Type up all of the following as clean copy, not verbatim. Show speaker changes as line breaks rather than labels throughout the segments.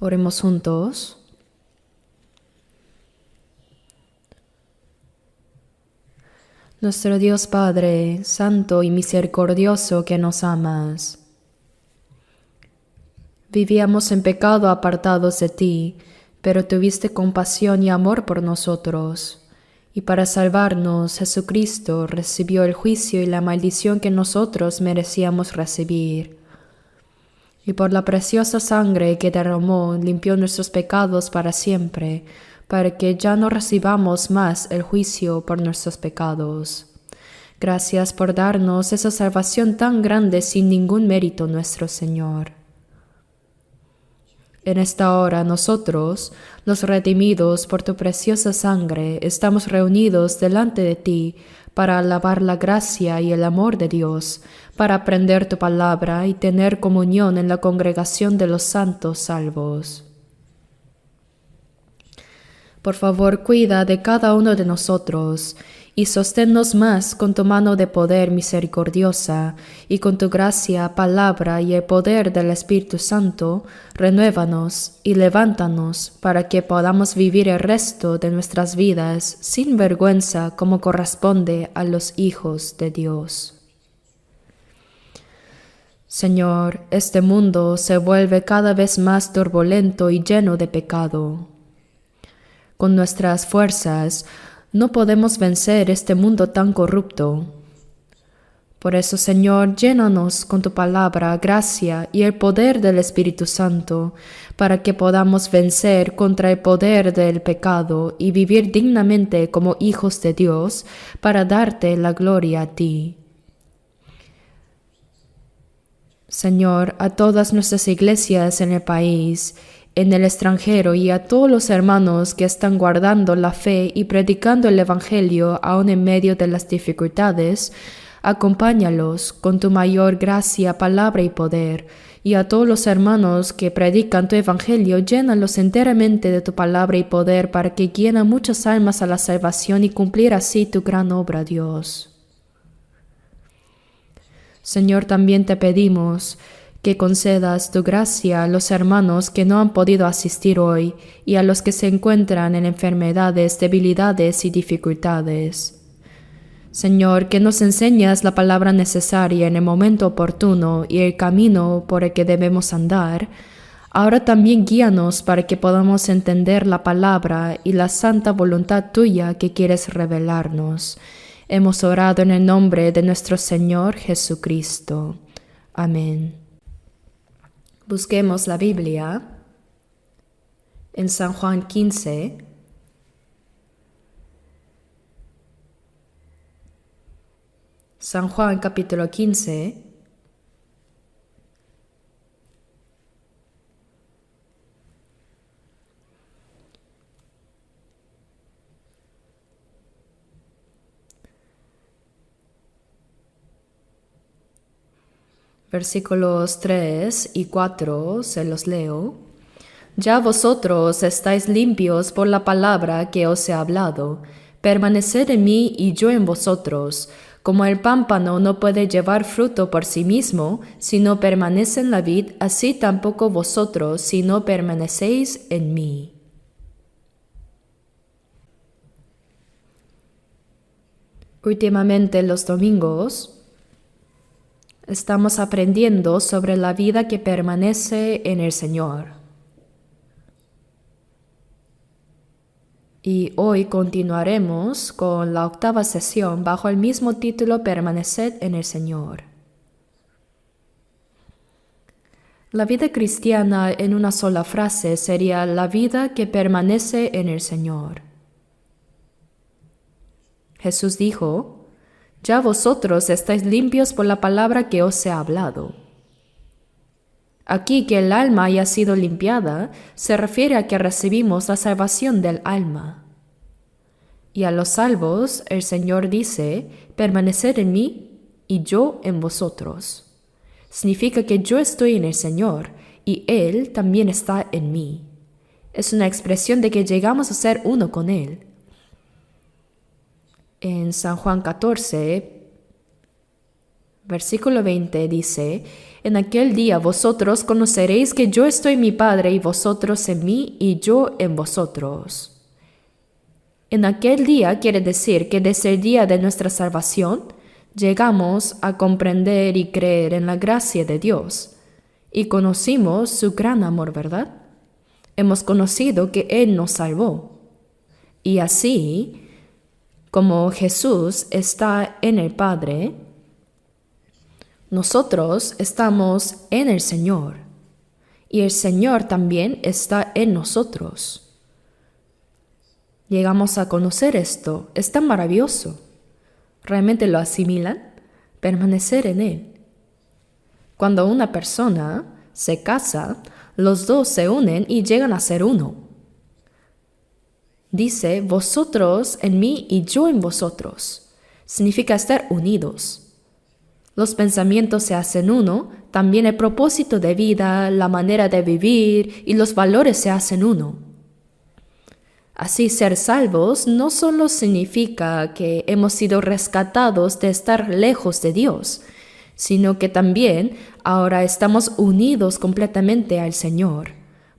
Oremos juntos. Nuestro Dios Padre, santo y misericordioso que nos amas. Vivíamos en pecado apartados de ti, pero tuviste compasión y amor por nosotros. Y para salvarnos, Jesucristo recibió el juicio y la maldición que nosotros merecíamos recibir. Y por la preciosa sangre que derramó, limpió nuestros pecados para siempre, para que ya no recibamos más el juicio por nuestros pecados. Gracias por darnos esa salvación tan grande sin ningún mérito, nuestro Señor. En esta hora nosotros, los redimidos por tu preciosa sangre, estamos reunidos delante de ti para alabar la gracia y el amor de Dios, para aprender tu palabra y tener comunión en la congregación de los santos salvos. Por favor, cuida de cada uno de nosotros y sosténnos más con tu mano de poder misericordiosa, y con tu gracia, palabra y el poder del Espíritu Santo, renuévanos y levántanos para que podamos vivir el resto de nuestras vidas sin vergüenza como corresponde a los hijos de Dios. Señor, este mundo se vuelve cada vez más turbulento y lleno de pecado. Con nuestras fuerzas no podemos vencer este mundo tan corrupto. Por eso, Señor, llénanos con tu palabra, gracia y el poder del Espíritu Santo, para que podamos vencer contra el poder del pecado y vivir dignamente como hijos de Dios, para darte la gloria a ti. Señor, a todas nuestras iglesias en el país, en el extranjero y a todos los hermanos que están guardando la fe y predicando el Evangelio aún en medio de las dificultades, acompáñalos con tu mayor gracia, palabra y poder, y a todos los hermanos que predican tu Evangelio, llénalos enteramente de tu palabra y poder para que guíen a muchas almas a la salvación y cumplir así tu gran obra, Dios. Señor, también te pedimos que concedas tu gracia a los hermanos que no han podido asistir hoy y a los que se encuentran en enfermedades, debilidades y dificultades. Señor, que nos enseñas la palabra necesaria en el momento oportuno y el camino por el que debemos andar. Ahora también guíanos para que podamos entender la palabra y la santa voluntad tuya que quieres revelarnos. Hemos orado en el nombre de nuestro Señor Jesucristo. Amén. Busquemos la Biblia en San Juan 15, San Juan capítulo 15, versículos 3 y 4, se los leo. Ya vosotros estáis limpios por la palabra que os he hablado. Permaneced en mí y yo en vosotros. Como el pámpano no puede llevar fruto por sí mismo, si no permanece en la vid, así tampoco vosotros, si no permanecéis en mí. Últimamente los domingos estamos aprendiendo sobre la vida que permanece en el Señor. Y hoy continuaremos con la 8ª sesión bajo el mismo título Permaneced en el Señor. La vida cristiana en una sola frase sería la vida que permanece en el Señor. Jesús dijo: ya vosotros estáis limpios por la palabra que os he hablado. Aquí que el alma haya sido limpiada, se refiere a que recibimos la salvación del alma. Y a los salvos, el Señor dice: permaneced en mí y yo en vosotros. Significa que yo estoy en el Señor y Él también está en mí. Es una expresión de que llegamos a ser uno con Él. En San Juan 14, Versículo 20 dice, en aquel día vosotros conoceréis que yo estoy en mi Padre y vosotros en mí y yo en vosotros. En aquel día quiere decir que desde el día de nuestra salvación llegamos a comprender y creer en la gracia de Dios y conocimos su gran amor, ¿verdad? Hemos conocido que Él nos salvó. Y así, como Jesús está en el Padre, nosotros estamos en el Señor y el Señor también está en nosotros. Llegamos a conocer esto, es tan maravilloso. ¿Realmente lo asimilan? Permanecer en Él. Cuando una persona se casa, los dos se unen y llegan a ser uno. Dice, vosotros en mí y yo en vosotros. Significa estar unidos. Los pensamientos se hacen uno, también el propósito de vida, la manera de vivir y los valores se hacen uno. Así, ser salvos no solo significa que hemos sido rescatados de estar lejos de Dios, sino que también ahora estamos unidos completamente al Señor.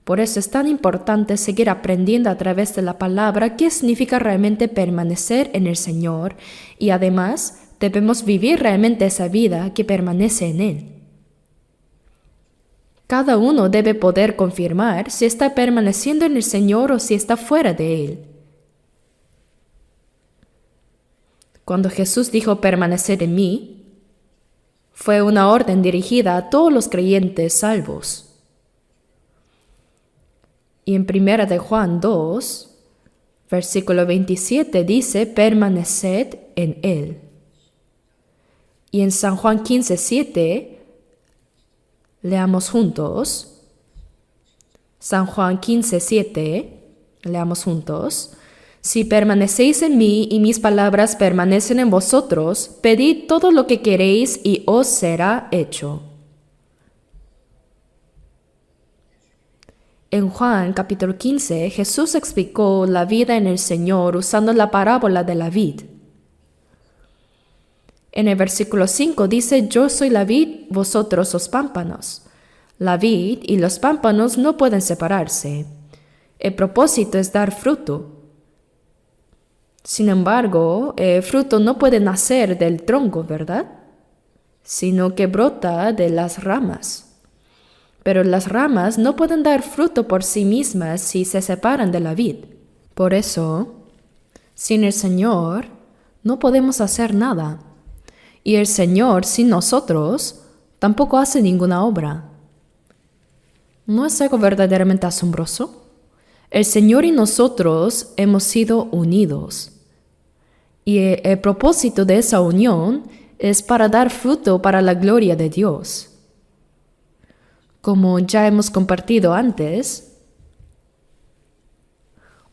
Por eso es tan importante seguir aprendiendo a través de la palabra qué significa realmente permanecer en el Señor y además debemos vivir realmente esa vida que permanece en Él. Cada uno debe poder confirmar si está permaneciendo en el Señor o si está fuera de Él. Cuando Jesús dijo permanecer en mí, fue una orden dirigida a todos los creyentes salvos. Y en 1 de Juan 2, versículo 27 dice, permaneced en Él. Y en San Juan 15:7, leamos juntos. San Juan 15:7, leamos juntos. Si permanecéis en mí y mis palabras permanecen en vosotros, pedid todo lo que queréis y os será hecho. En Juan capítulo 15, Jesús explicó la vida en el Señor usando la parábola de la vid. En el versículo 5 dice, yo soy la vid, vosotros los pámpanos. La vid y los pámpanos no pueden separarse. El propósito es dar fruto. Sin embargo, el fruto no puede nacer del tronco, ¿verdad? Sino que brota de las ramas. Pero las ramas no pueden dar fruto por sí mismas si se separan de la vid. Por eso, sin el Señor, no podemos hacer nada. Y el Señor, sin nosotros, tampoco hace ninguna obra. ¿No es algo verdaderamente asombroso? El Señor y nosotros hemos sido unidos. Y el propósito de esa unión es para dar fruto para la gloria de Dios. Como ya hemos compartido antes,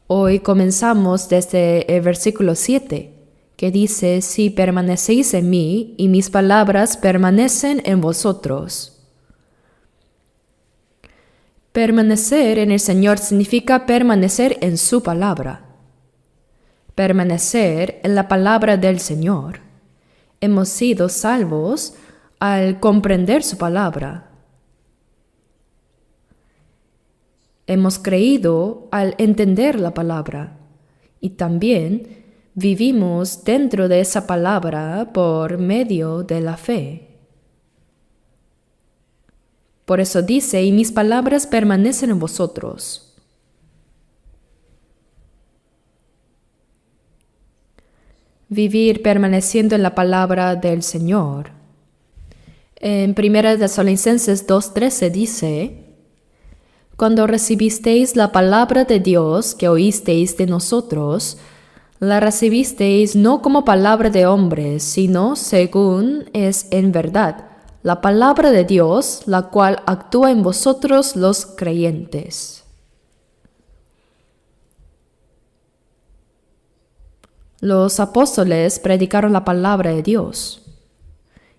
hoy comenzamos desde el versículo 7. Que dice, si permanecéis en mí y mis palabras permanecen en vosotros. Permanecer en el Señor significa permanecer en su palabra. Permanecer en la palabra del Señor. Hemos sido salvos al comprender su palabra. Hemos creído al entender la palabra y también vivimos dentro de esa palabra por medio de la fe. Por eso dice, y mis palabras permanecen en vosotros. Vivir permaneciendo en la palabra del Señor. En 1 Tesalonicenses 2:13 dice, cuando recibisteis la palabra de Dios que oísteis de nosotros, la recibisteis no como palabra de hombres, sino según es en verdad, la palabra de Dios, la cual actúa en vosotros los creyentes. Los apóstoles predicaron la palabra de Dios,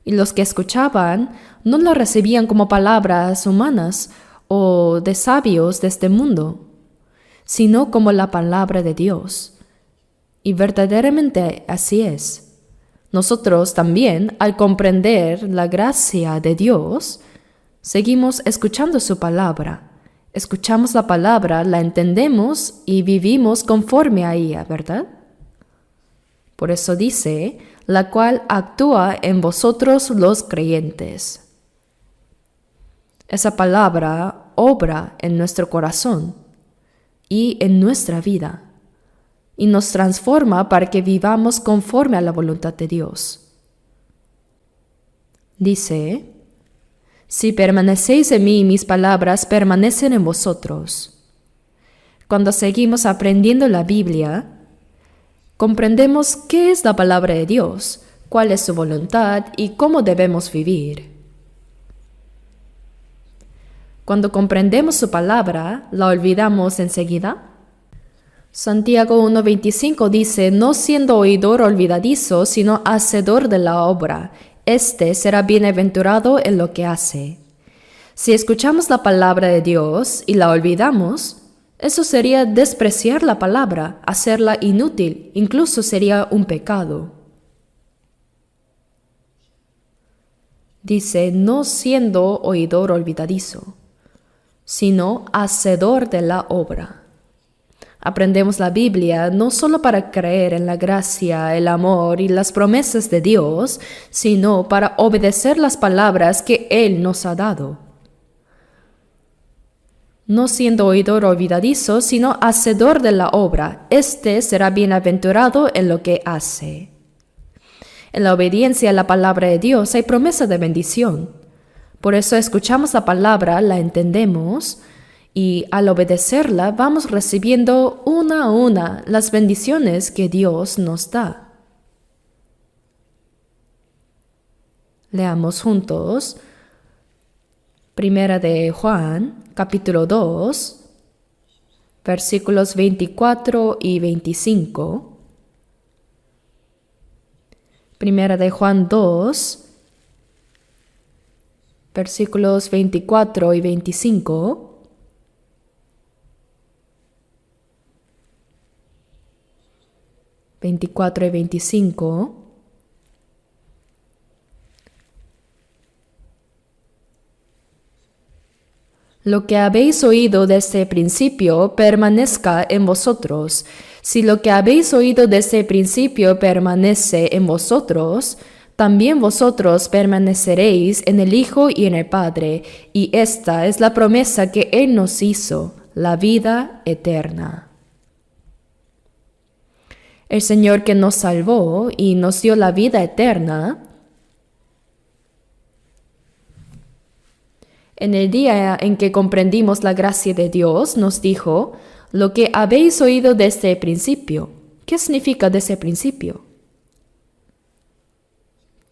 y los que escuchaban no la recibían como palabras humanas o de sabios de este mundo, sino como la palabra de Dios. Y verdaderamente así es. Nosotros también, al comprender la gracia de Dios, seguimos escuchando su palabra. Escuchamos la palabra, la entendemos y vivimos conforme a ella, ¿verdad? Por eso dice, la cual actúa en vosotros los creyentes. Esa palabra obra en nuestro corazón y en nuestra vida y nos transforma para que vivamos conforme a la voluntad de Dios. Dice, si permanecéis en mí y mis palabras permanecen en vosotros. Cuando seguimos aprendiendo la Biblia, comprendemos qué es la palabra de Dios, cuál es su voluntad y cómo debemos vivir. Cuando comprendemos su palabra, ¿la olvidamos enseguida? Santiago 1:25 dice, no siendo oidor olvidadizo, sino hacedor de la obra, éste será bienaventurado en lo que hace. Si escuchamos la palabra de Dios y la olvidamos, eso sería despreciar la palabra, hacerla inútil, incluso sería un pecado. Dice, no siendo oidor olvidadizo, sino hacedor de la obra. Aprendemos la Biblia no solo para creer en la gracia, el amor y las promesas de Dios, sino para obedecer las palabras que Él nos ha dado. No siendo oidor olvidadizo, sino hacedor de la obra, éste será bienaventurado en lo que hace. En la obediencia a la palabra de Dios hay promesa de bendición. Por eso escuchamos la palabra, la entendemos, y al obedecerla vamos recibiendo una a una las bendiciones que Dios nos da. Leamos juntos Primera de Juan, capítulo 2, versículos 24 y 25. Primera de Juan 2, versículos 24 y 25. 24 y 25. Lo que habéis oído desde el principio permanezca en vosotros. Si lo que habéis oído desde el principio permanece en vosotros, también vosotros permaneceréis en el Hijo y en el Padre. Y esta es la promesa que Él nos hizo, la vida eterna. El Señor que nos salvó y nos dio la vida eterna, en el día en que comprendimos la gracia de Dios, nos dijo, lo que habéis oído desde el principio. ¿Qué significa desde el principio?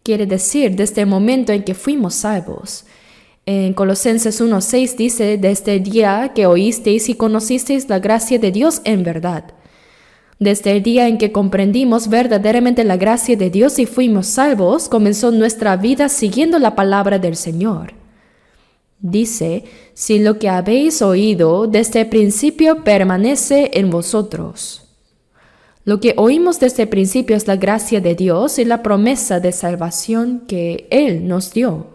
Quiere decir desde el momento en que fuimos salvos. En Colosenses 1:6 dice, desde el día que oísteis y conocisteis la gracia de Dios en verdad. Desde el día en que comprendimos verdaderamente la gracia de Dios y fuimos salvos, comenzó nuestra vida siguiendo la palabra del Señor. Dice, si lo que habéis oído desde el principio permanece en vosotros. Lo que oímos desde el principio es la gracia de Dios y la promesa de salvación que Él nos dio.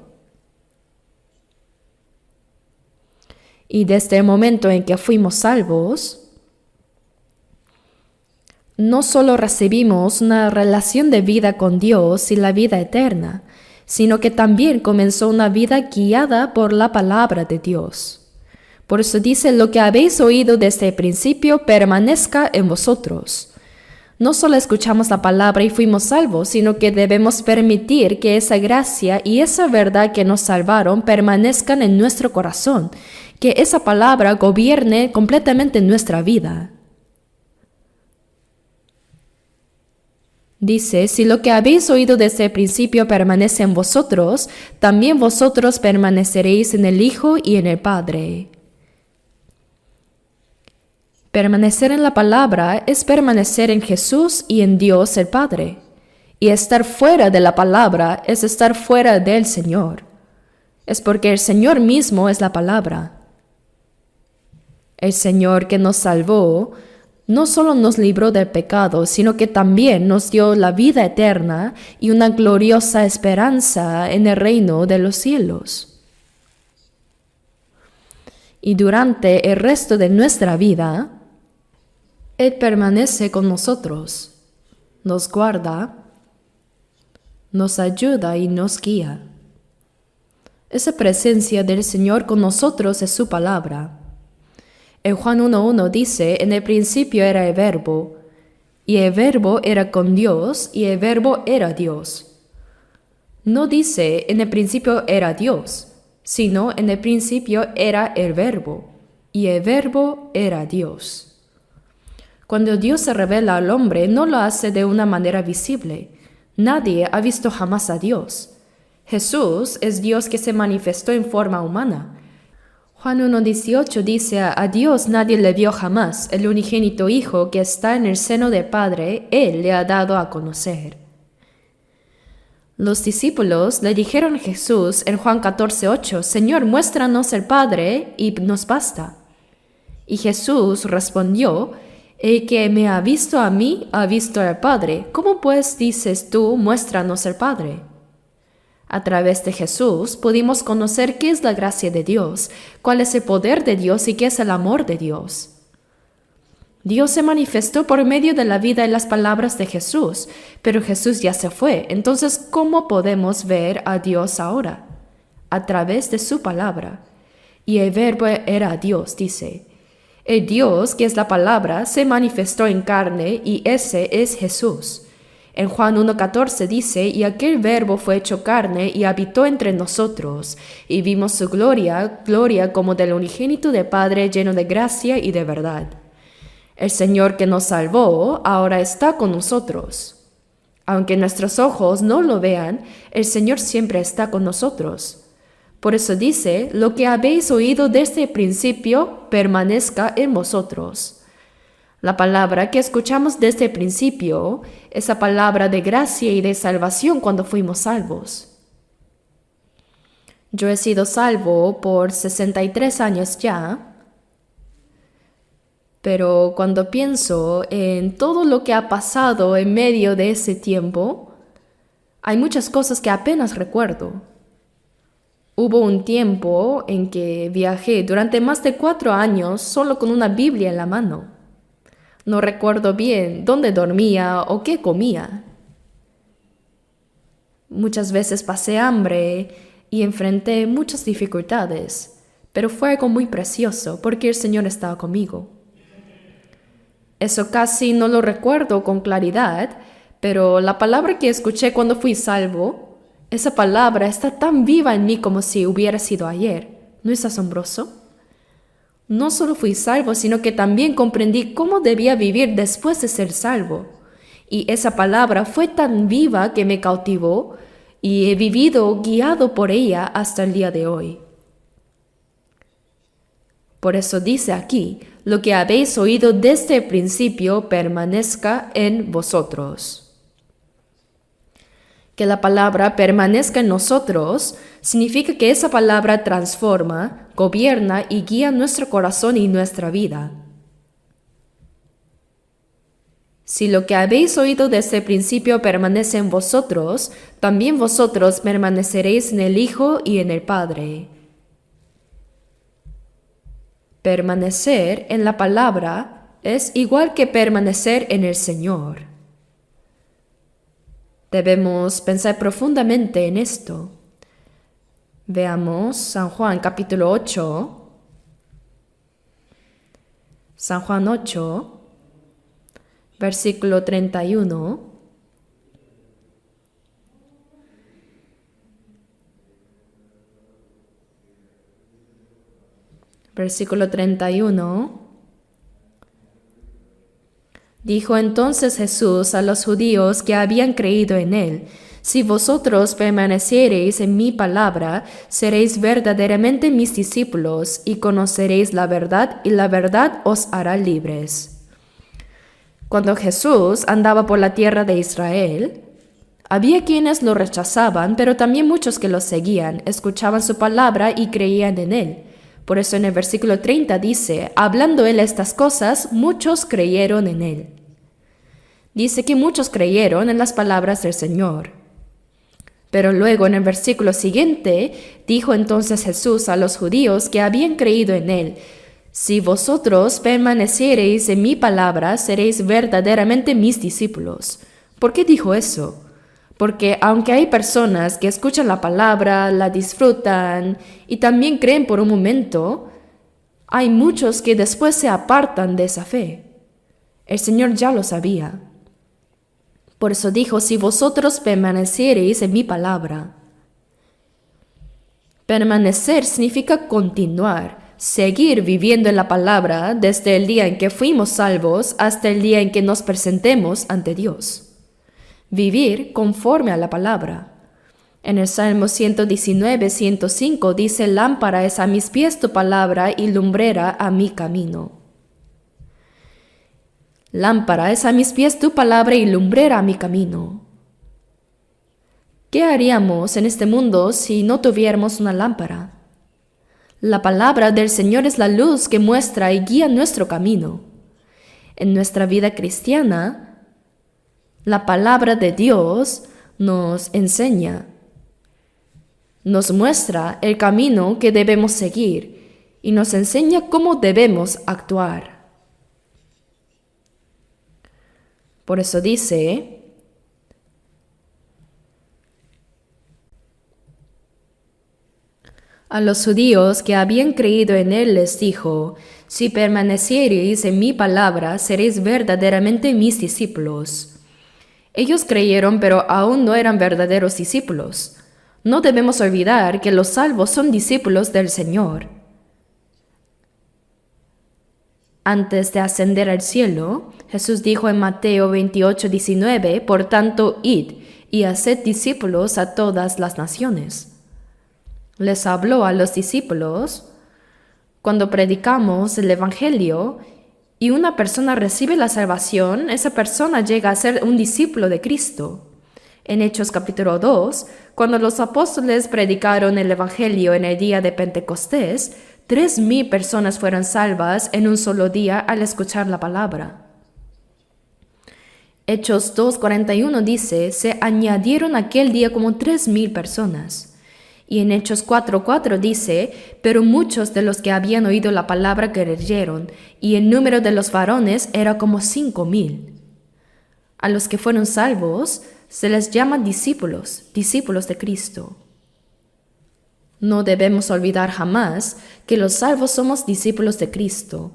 Y desde el momento en que fuimos salvos, no solo recibimos una relación de vida con Dios y la vida eterna, sino que también comenzó una vida guiada por la palabra de Dios. Por eso dice, lo que habéis oído desde el principio permanezca en vosotros. No solo escuchamos la palabra y fuimos salvos, sino que debemos permitir que esa gracia y esa verdad que nos salvaron permanezcan en nuestro corazón, que esa palabra gobierne completamente nuestra vida. Dice, si lo que habéis oído desde el principio permanece en vosotros, también vosotros permaneceréis en el Hijo y en el Padre. Permanecer en la palabra es permanecer en Jesús y en Dios el Padre. Y estar fuera de la palabra es estar fuera del Señor. Es porque el Señor mismo es la palabra. El Señor que nos salvó no solo nos libró del pecado, sino que también nos dio la vida eterna y una gloriosa esperanza en el reino de los cielos. Y durante el resto de nuestra vida, Él permanece con nosotros, nos guarda, nos ayuda y nos guía. Esa presencia del Señor con nosotros es su palabra. En Juan 1:1 dice, en el principio era el Verbo, y el Verbo era con Dios, y el Verbo era Dios. No dice, en el principio era Dios, sino en el principio era el Verbo, y el Verbo era Dios. Cuando Dios se revela al hombre, no lo hace de una manera visible. Nadie ha visto jamás a Dios. Jesús es Dios que se manifestó en forma humana. Juan 1:18 dice, a Dios nadie le vio jamás, el unigénito Hijo que está en el seno del Padre, Él le ha dado a conocer. Los discípulos le dijeron a Jesús en Juan 14:8, Señor, muéstranos el Padre y nos basta. Y Jesús respondió, el que me ha visto a mí, ha visto al Padre. ¿Cómo pues dices tú, muéstranos el Padre? A través de Jesús pudimos conocer qué es la gracia de Dios, cuál es el poder de Dios y qué es el amor de Dios. Dios se manifestó por medio de la vida y las palabras de Jesús, pero Jesús ya se fue. Entonces, ¿cómo podemos ver a Dios ahora? A través de su palabra. Y el Verbo era Dios, dice. El Dios, que es la palabra, se manifestó en carne y ese es Jesús. En Juan 1:14 dice, y aquel Verbo fue hecho carne y habitó entre nosotros, y vimos su gloria, gloria como del unigénito del Padre lleno de gracia y de verdad. El Señor que nos salvó ahora está con nosotros. Aunque nuestros ojos no lo vean, el Señor siempre está con nosotros. Por eso dice, lo que habéis oído desde el principio permanezca en vosotros. La palabra que escuchamos desde el principio, esa palabra de gracia y de salvación cuando fuimos salvos. Yo he sido salvo por 63 años ya, pero cuando pienso en todo lo que ha pasado en medio de ese tiempo, hay muchas cosas que apenas recuerdo. Hubo un tiempo en que viajé durante más de 4 años solo con una Biblia en la mano. No recuerdo bien dónde dormía o qué comía. Muchas veces pasé hambre y enfrenté muchas dificultades, pero fue algo muy precioso porque el Señor estaba conmigo. Eso casi no lo recuerdo con claridad, pero la palabra que escuché cuando fui salvo, esa palabra está tan viva en mí como si hubiera sido ayer. ¿No es asombroso? No solo fui salvo, sino que también comprendí cómo debía vivir después de ser salvo. Y esa palabra fue tan viva que me cautivó y he vivido guiado por ella hasta el día de hoy. Por eso dice aquí, lo que habéis oído desde el principio permanezca en vosotros. Que la palabra permanezca en nosotros significa que esa palabra transforma, gobierna y guía nuestro corazón y nuestra vida. Si lo que habéis oído desde el principio permanece en vosotros, también vosotros permaneceréis en el Hijo y en el Padre. Permanecer en la palabra es igual que permanecer en el Señor. Debemos pensar profundamente en esto. Veamos San Juan capítulo 8. San Juan 8, versículo 31. Versículo 31. Dijo entonces Jesús a los judíos que habían creído en él, si vosotros permaneciereis en mi palabra, seréis verdaderamente mis discípulos y conoceréis la verdad y la verdad os hará libres. Cuando Jesús andaba por la tierra de Israel, había quienes lo rechazaban, pero también muchos que lo seguían, escuchaban su palabra y creían en él. Por eso en el versículo 30 dice, hablando él estas cosas, muchos creyeron en él. Dice que muchos creyeron en las palabras del Señor. Pero luego en el versículo siguiente, dijo entonces Jesús a los judíos que habían creído en él, si vosotros permaneciereis en mi palabra, seréis verdaderamente mis discípulos. ¿Por qué dijo eso? Porque aunque hay personas que escuchan la palabra, la disfrutan y también creen por un momento, hay muchos que después se apartan de esa fe. El Señor ya lo sabía. Por eso dijo, si vosotros permaneciereis en mi palabra. Permanecer significa continuar, seguir viviendo en la palabra desde el día en que fuimos salvos hasta el día en que nos presentemos ante Dios. Vivir conforme a la palabra. En el Salmo 119, 105 dice, lámpara es a mis pies tu palabra y lumbrera a mi camino. Lámpara es a mis pies tu palabra y lumbrera a mi camino. ¿Qué haríamos en este mundo si no tuviéramos una lámpara? La palabra del Señor es la luz que muestra y guía nuestro camino. En nuestra vida cristiana, la palabra de Dios nos enseña, nos muestra el camino que debemos seguir y nos enseña cómo debemos actuar. Por eso dice, a los judíos que habían creído en él les dijo, si permaneciereis en mi palabra, seréis verdaderamente mis discípulos. Ellos creyeron, pero aún no eran verdaderos discípulos. No debemos olvidar que los salvos son discípulos del Señor. Antes de ascender al cielo, Jesús dijo en Mateo 28, 19, por tanto, id y haced discípulos a todas las naciones. Les habló a los discípulos cuando predicamos el Evangelio y una persona recibe la salvación, esa persona llega a ser un discípulo de Cristo. En Hechos capítulo 2, cuando los apóstoles predicaron el Evangelio en el día de Pentecostés, 3,000 personas fueron salvas en un solo día al escuchar la palabra. Hechos 2:41 dice, se añadieron aquel día como 3,000 personas. Y en Hechos 4:4 dice, pero muchos de los que habían oído la palabra creyeron, y el número de los varones era como 5,000. A los que fueron salvos se les llama discípulos, discípulos de Cristo. No debemos olvidar jamás que los salvos somos discípulos de Cristo.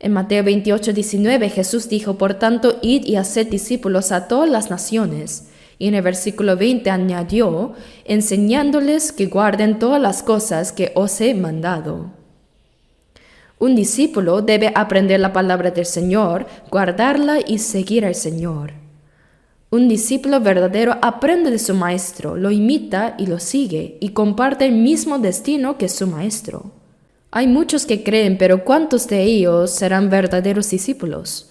En Mateo 28, 19 Jesús dijo, por tanto, id y haced discípulos a todas las naciones. Y en el versículo 20 añadió, enseñándoles que guarden todas las cosas que os he mandado. Un discípulo debe aprender la palabra del Señor, guardarla y seguir al Señor. Un discípulo verdadero aprende de su maestro, lo imita y lo sigue, y comparte el mismo destino que su maestro. Hay muchos que creen, pero ¿cuántos de ellos serán verdaderos discípulos?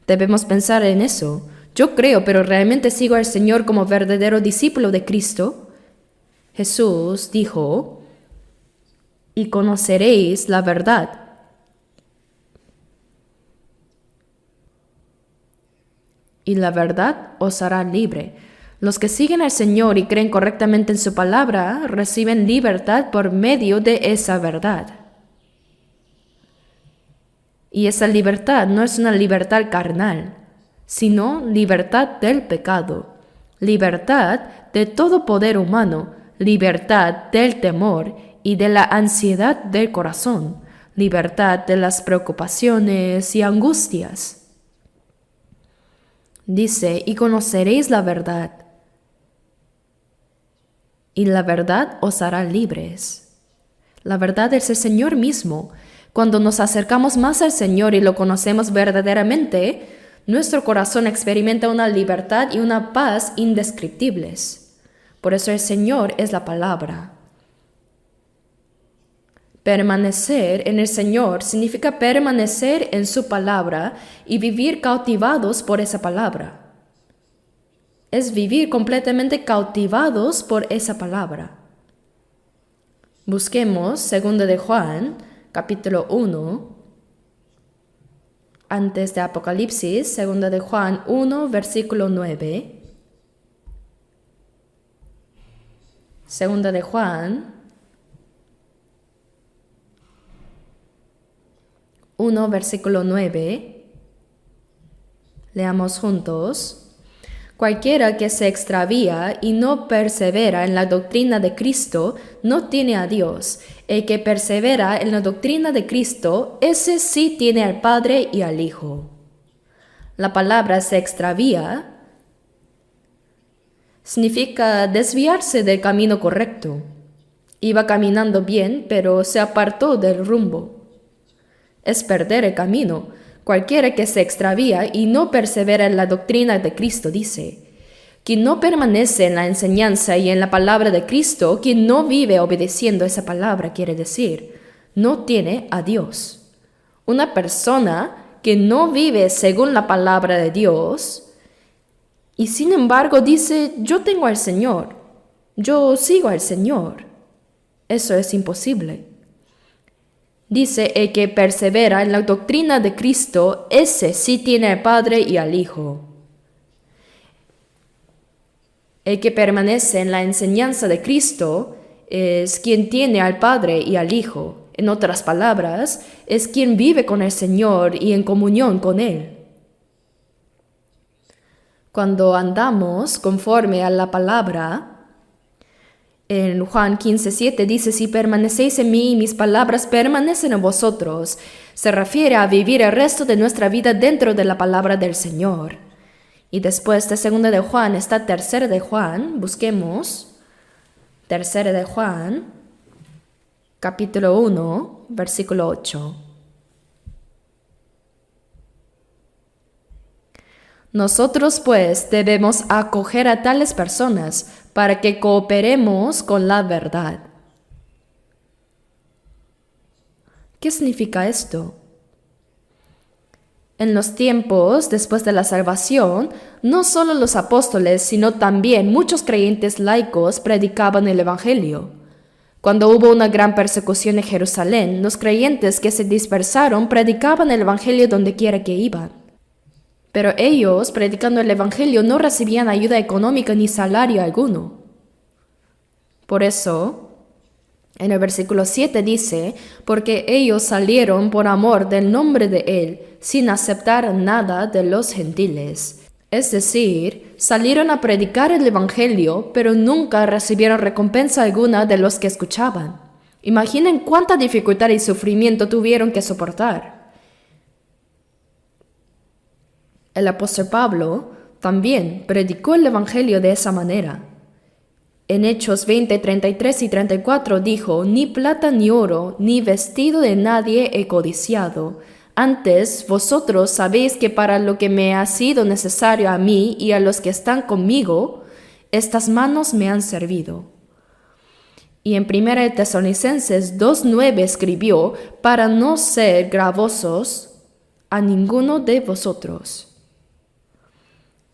Debemos pensar en eso. Yo creo, pero ¿realmente sigo al Señor como verdadero discípulo de Cristo? Jesús dijo, y conoceréis la verdad. Y la verdad os hará libre. Los que siguen al Señor y creen correctamente en su palabra, reciben libertad por medio de esa verdad. Y esa libertad no es una libertad carnal, sino libertad del pecado, libertad de todo poder humano, libertad del temor y de la ansiedad del corazón, libertad de las preocupaciones y angustias. Dice, y conoceréis la verdad, y la verdad os hará libres. La verdad es el Señor mismo. Cuando nos acercamos más al Señor y lo conocemos verdaderamente, nuestro corazón experimenta una libertad y una paz indescriptibles. Por eso el Señor es la palabra. Permanecer en el Señor significa permanecer en su palabra y vivir cautivados por esa palabra. Es vivir completamente cautivados por esa palabra. Busquemos 2 de Juan, capítulo 1, antes de Apocalipsis, 2 de Juan 1, versículo 9. 2 de Juan 1, versículo 9. Leamos juntos. Cualquiera que se extravía y no persevera en la doctrina de Cristo no tiene a Dios. El que persevera en la doctrina de Cristo, ese sí tiene al Padre y al Hijo. La palabra se extravía significa desviarse del camino correcto. Iba caminando bien, pero se apartó del rumbo. Es perder el camino. Cualquiera que se extravía y no persevera en la doctrina de Cristo, dice. Quien no permanece en la enseñanza y en la palabra de Cristo, quien no vive obedeciendo esa palabra, quiere decir, no tiene a Dios. Una persona que no vive según la palabra de Dios y sin embargo dice, yo tengo al Señor, yo sigo al Señor. Eso es imposible. Dice, el que persevera en la doctrina de Cristo, ese sí tiene al Padre y al Hijo. El que permanece en la enseñanza de Cristo es quien tiene al Padre y al Hijo. En otras palabras, es quien vive con el Señor y en comunión con Él. Cuando andamos conforme a la palabra, en Juan 15:7 dice, si permanecéis en mí y mis palabras permanecen en vosotros, se refiere a vivir el resto de nuestra vida dentro de la palabra del Señor. Y después de 2 de Juan está 3 de Juan, busquemos 3 de Juan, capítulo 1, versículo 8. Nosotros pues debemos acoger a tales personas para que cooperemos con la verdad. ¿Qué significa esto? En los tiempos después de la salvación, no solo los apóstoles, sino también muchos creyentes laicos predicaban el Evangelio. Cuando hubo una gran persecución en Jerusalén, los creyentes que se dispersaron predicaban el Evangelio donde quiera que iban. Pero ellos, predicando el Evangelio, no recibían ayuda económica ni salario alguno. Por eso, en el versículo 7 dice, porque ellos salieron por amor del nombre de Él, sin aceptar nada de los gentiles. Es decir, salieron a predicar el Evangelio, pero nunca recibieron recompensa alguna de los que escuchaban. Imaginen cuánta dificultad y sufrimiento tuvieron que soportar. El apóstol Pablo también predicó el Evangelio de esa manera. En Hechos 20, 33 y 34 dijo, ni plata ni oro, ni vestido de nadie he codiciado. Antes vosotros sabéis que para lo que me ha sido necesario a mí y a los que están conmigo, estas manos me han servido. Y en 1 Tesalonicenses 2:9 escribió, para no ser gravosos a ninguno de vosotros.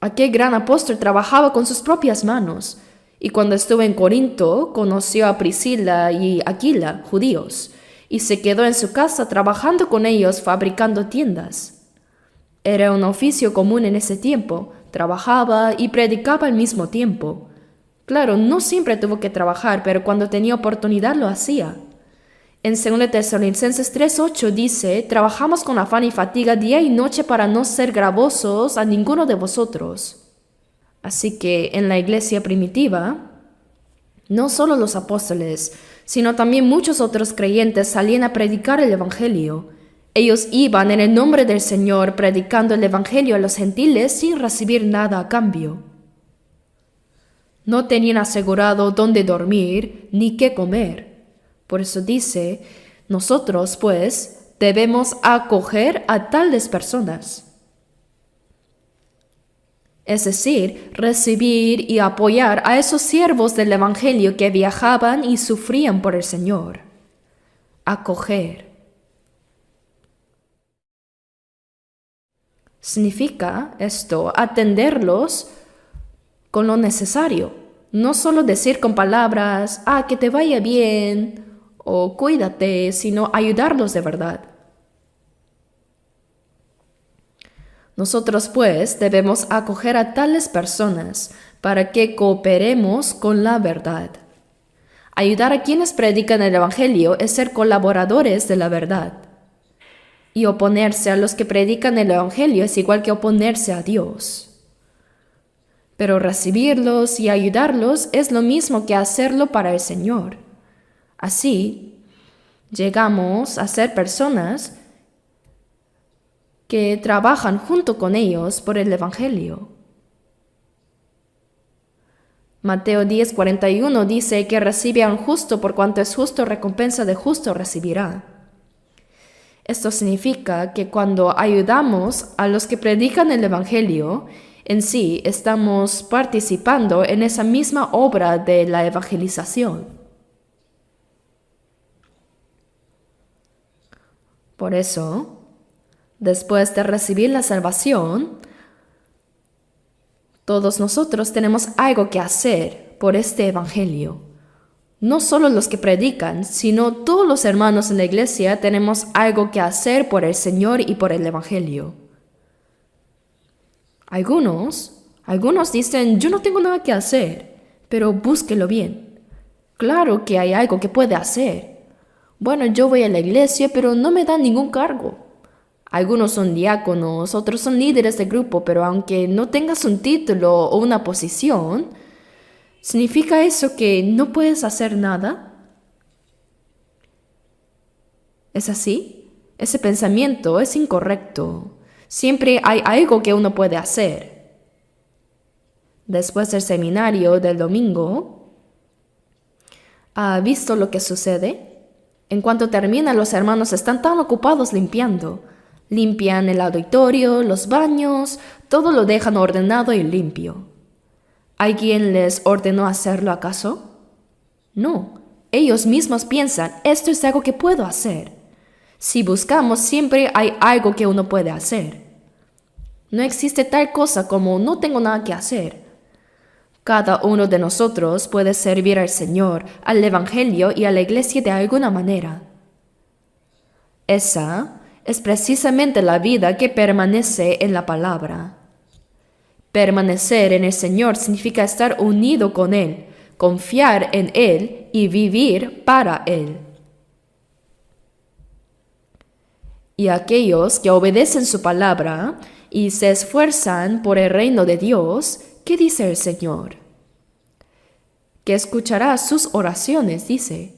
Aquel gran apóstol trabajaba con sus propias manos, y cuando estuvo en Corinto conoció a Priscila y Aquila, judíos, y se quedó en su casa trabajando con ellos fabricando tiendas. Era un oficio común en ese tiempo, trabajaba y predicaba al mismo tiempo. Claro, no siempre tuvo que trabajar, pero cuando tenía oportunidad lo hacía. En 2 Tesalonicenses 3:8 dice, trabajamos con afán y fatiga día y noche para no ser gravosos a ninguno de vosotros. Así que en la iglesia primitiva, no solo los apóstoles, sino también muchos otros creyentes salían a predicar el Evangelio. Ellos iban en el nombre del Señor predicando el Evangelio a los gentiles sin recibir nada a cambio. No tenían asegurado dónde dormir ni qué comer. Por eso dice, nosotros pues debemos acoger a tales personas. Es decir, recibir y apoyar a esos siervos del Evangelio que viajaban y sufrían por el Señor. Acoger. Significa esto, atenderlos con lo necesario. No solo decir con palabras, que te vaya bien, o cuídate, sino ayudarlos de verdad. Nosotros, pues, debemos acoger a tales personas para que cooperemos con la verdad. Ayudar a quienes predican el Evangelio es ser colaboradores de la verdad. Y oponerse a los que predican el Evangelio es igual que oponerse a Dios. Pero recibirlos y ayudarlos es lo mismo que hacerlo para el Señor. Así, llegamos a ser personas que trabajan junto con ellos por el Evangelio. Mateo 10:41 dice que recibe a un justo por cuanto es justo, recompensa de justo recibirá. Esto significa que cuando ayudamos a los que predican el Evangelio, en sí estamos participando en esa misma obra de la evangelización. Por eso, después de recibir la salvación, todos nosotros tenemos algo que hacer por este Evangelio. No solo los que predican, sino todos los hermanos en la iglesia tenemos algo que hacer por el Señor y por el Evangelio. Algunos dicen, yo no tengo nada que hacer, pero búsquelo bien. Claro que hay algo que puede hacer. Bueno, yo voy a la iglesia, pero no me dan ningún cargo. Algunos son diáconos, otros son líderes de grupo, pero aunque no tengas un título o una posición, ¿significa eso que no puedes hacer nada? ¿Es así? Ese pensamiento es incorrecto. Siempre hay algo que uno puede hacer. Después del seminario del domingo, ¿ha visto lo que sucede? En cuanto termina, los hermanos están tan ocupados limpiando. Limpian el auditorio, los baños, todo lo dejan ordenado y limpio. ¿Alguien les ordenó hacerlo acaso? No, ellos mismos piensan, esto es algo que puedo hacer. Si buscamos, siempre hay algo que uno puede hacer. No existe tal cosa como no tengo nada que hacer. Cada uno de nosotros puede servir al Señor, al Evangelio y a la iglesia de alguna manera. Esa es precisamente la vida que permanece en la palabra. Permanecer en el Señor significa estar unido con Él, confiar en Él y vivir para Él. Y aquellos que obedecen su palabra y se esfuerzan por el reino de Dios, ¿qué dice el Señor? Que escuchará sus oraciones, dice.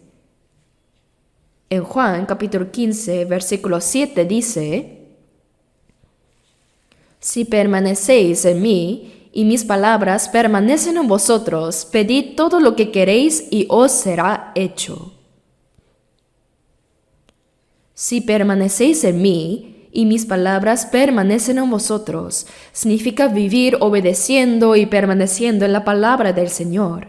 En Juan capítulo 15, versículo 7 dice: Si permanecéis en mí y mis palabras permanecen en vosotros, pedid todo lo que queréis y os será hecho. Si permanecéis en mí y mis palabras permanecen en vosotros, significa vivir obedeciendo y permaneciendo en la palabra del Señor.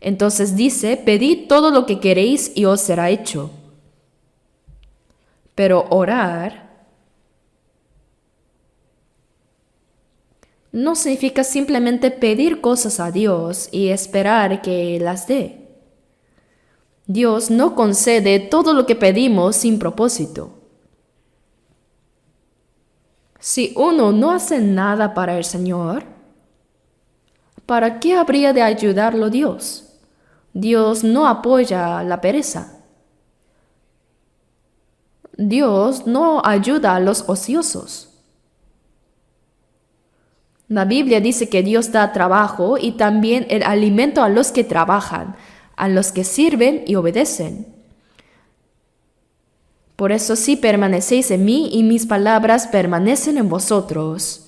Entonces dice, pedid todo lo que queréis y os será hecho. Pero orar no significa simplemente pedir cosas a Dios y esperar que las dé. Dios no concede todo lo que pedimos sin propósito. Si uno no hace nada para el Señor, ¿para qué habría de ayudarlo Dios? Dios no apoya la pereza. Dios no ayuda a los ociosos. La Biblia dice que Dios da trabajo y también el alimento a los que trabajan, a los que sirven y obedecen. Por eso si permanecéis en mí y mis palabras permanecen en vosotros.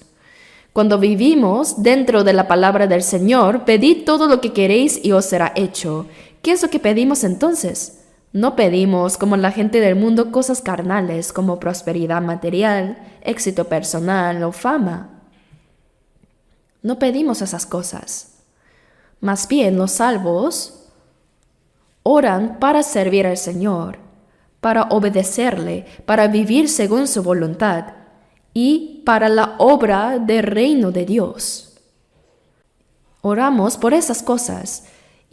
Cuando vivimos dentro de la palabra del Señor, pedid todo lo que queréis y os será hecho. ¿Qué es lo que pedimos entonces? No pedimos, como la gente del mundo, cosas carnales como prosperidad material, éxito personal o fama. No pedimos esas cosas. Más bien, los salvos oran para servir al Señor, para obedecerle, para vivir según su voluntad y para la obra del reino de Dios. Oramos por esas cosas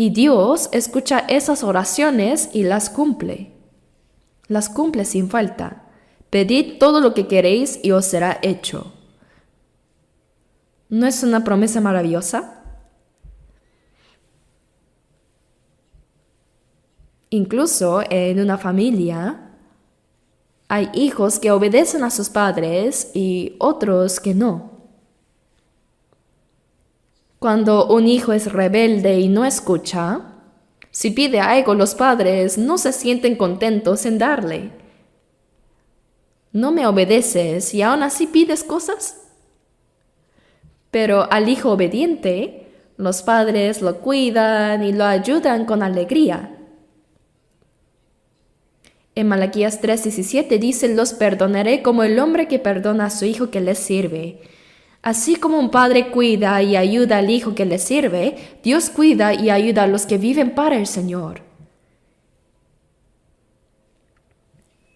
Y Dios escucha esas oraciones y las cumple. Las cumple sin falta. Pedid todo lo que queréis y os será hecho. ¿No es una promesa maravillosa? Incluso en una familia hay hijos que obedecen a sus padres y otros que no. Cuando un hijo es rebelde y no escucha, si pide algo, los padres no se sienten contentos en darle. ¿No me obedeces y aún así pides cosas? Pero al hijo obediente, los padres lo cuidan y lo ayudan con alegría. En Malaquías 3:17 dice: los perdonaré como el hombre que perdona a su hijo que le sirve. Así como un padre cuida y ayuda al hijo que le sirve, Dios cuida y ayuda a los que viven para el Señor.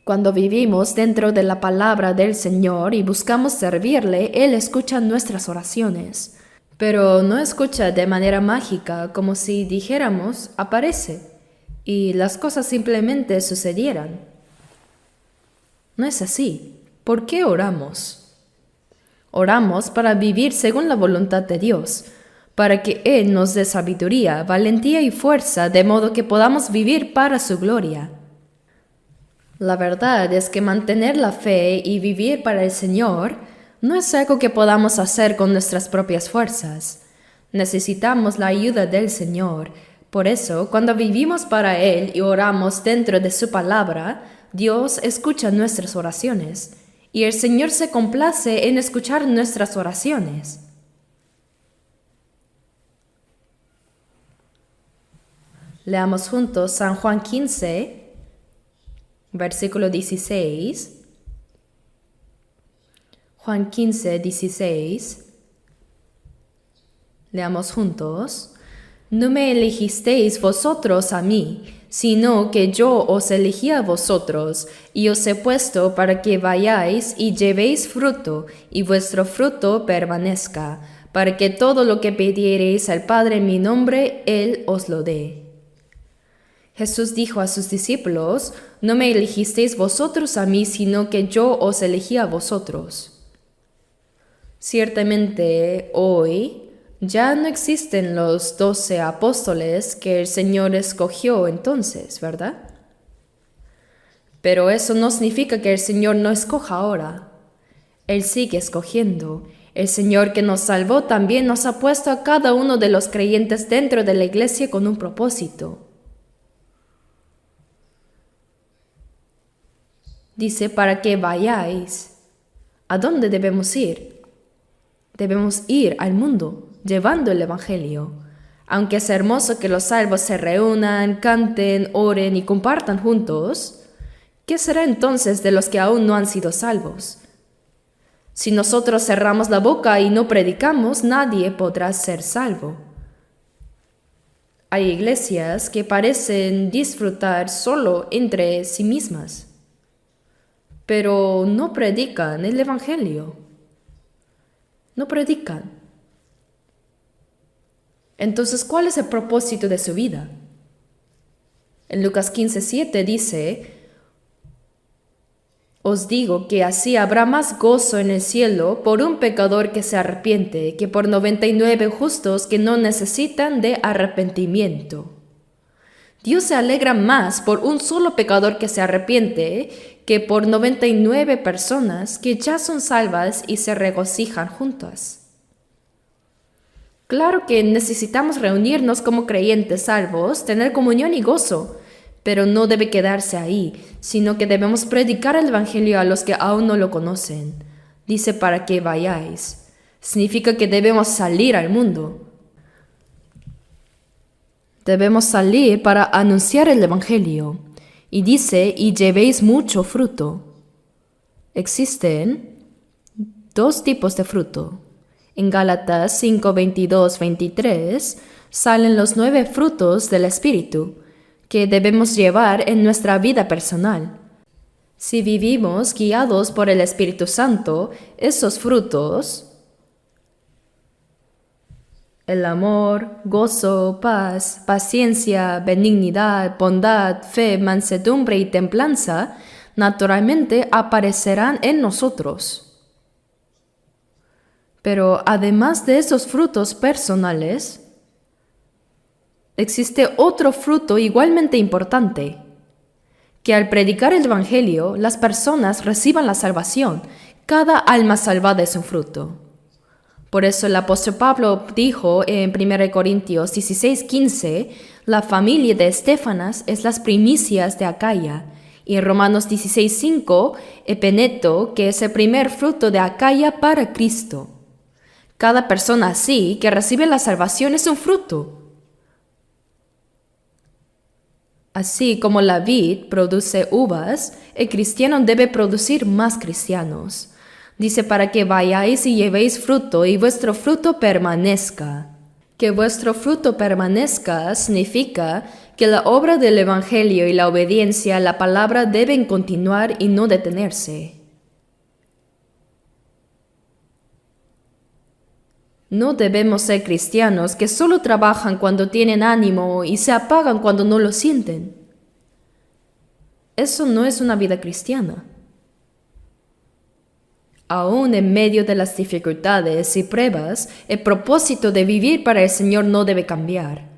Cuando vivimos dentro de la palabra del Señor y buscamos servirle, Él escucha nuestras oraciones. Pero no escucha de manera mágica, como si dijéramos, aparece, y las cosas simplemente sucedieran. No es así. ¿Por qué oramos? Oramos para vivir según la voluntad de Dios, para que Él nos dé sabiduría, valentía y fuerza, de modo que podamos vivir para su gloria. La verdad es que mantener la fe y vivir para el Señor no es algo que podamos hacer con nuestras propias fuerzas. Necesitamos la ayuda del Señor. Por eso, cuando vivimos para Él y oramos dentro de su palabra, Dios escucha nuestras oraciones, y el Señor se complace en escuchar nuestras oraciones. Leamos juntos San Juan 15, versículo 16. Juan 15, 16. Leamos juntos. No me elegisteis vosotros a mí, sino que yo os elegí a vosotros, y os he puesto para que vayáis y llevéis fruto, y vuestro fruto permanezca, para que todo lo que pidiereis al Padre en mi nombre, Él os lo dé. Jesús dijo a sus discípulos: no me elegisteis vosotros a mí, sino que yo os elegí a vosotros. Ciertamente, hoy ya no existen los 12 apóstoles que el Señor escogió entonces, ¿verdad? Pero eso no significa que el Señor no escoja ahora. Él sigue escogiendo. El Señor que nos salvó también nos ha puesto a cada uno de los creyentes dentro de la iglesia con un propósito. Dice: para que vayáis. ¿A dónde debemos ir? Debemos ir al mundo, llevando el Evangelio. Aunque es hermoso que los salvos se reúnan, canten, oren y compartan juntos, ¿qué será entonces de los que aún no han sido salvos? Si nosotros cerramos la boca y no predicamos, nadie podrá ser salvo. Hay iglesias que parecen disfrutar solo entre sí mismas, pero no predican el Evangelio. No predican. Entonces, ¿cuál es el propósito de su vida? En Lucas 15:7 dice: os digo que así habrá más gozo en el cielo por un pecador que se arrepiente que por 99 justos que no necesitan de arrepentimiento. Dios se alegra más por un solo pecador que se arrepiente que por 99 personas que ya son salvas y se regocijan juntas. Claro que necesitamos reunirnos como creyentes salvos, tener comunión y gozo, pero no debe quedarse ahí, sino que debemos predicar el Evangelio a los que aún no lo conocen. Dice: para que vayáis. Significa que debemos salir al mundo. Debemos salir para anunciar el Evangelio. Y dice: y llevéis mucho fruto. Existen dos tipos de fruto. En Gálatas 5, 22, 23 salen los 9 frutos del Espíritu que debemos llevar en nuestra vida personal. Si vivimos guiados por el Espíritu Santo, esos frutos El amor, gozo, paz, paciencia, benignidad, bondad, fe, mansedumbre y templanza naturalmente aparecerán en nosotros. Pero además de esos frutos personales, existe otro fruto igualmente importante, que al predicar el Evangelio las personas reciban la salvación. Cada alma salvada es un fruto. Por eso el apóstol Pablo dijo en 1 Corintios 16:15, la familia de Estéfanas es las primicias de Acaya. Y en Romanos 16:5, Epeneto, que es el primer fruto de Acaya para Cristo. Cada persona así que recibe la salvación es un fruto. Así como la vid produce uvas, el cristiano debe producir más cristianos. Dice, para que vayáis y llevéis fruto y vuestro fruto permanezca. Que vuestro fruto permanezca significa que la obra del Evangelio y la obediencia a la palabra deben continuar y no detenerse. No debemos ser cristianos que solo trabajan cuando tienen ánimo y se apagan cuando no lo sienten. Eso no es una vida cristiana. Aún en medio de las dificultades y pruebas, el propósito de vivir para el Señor no debe cambiar.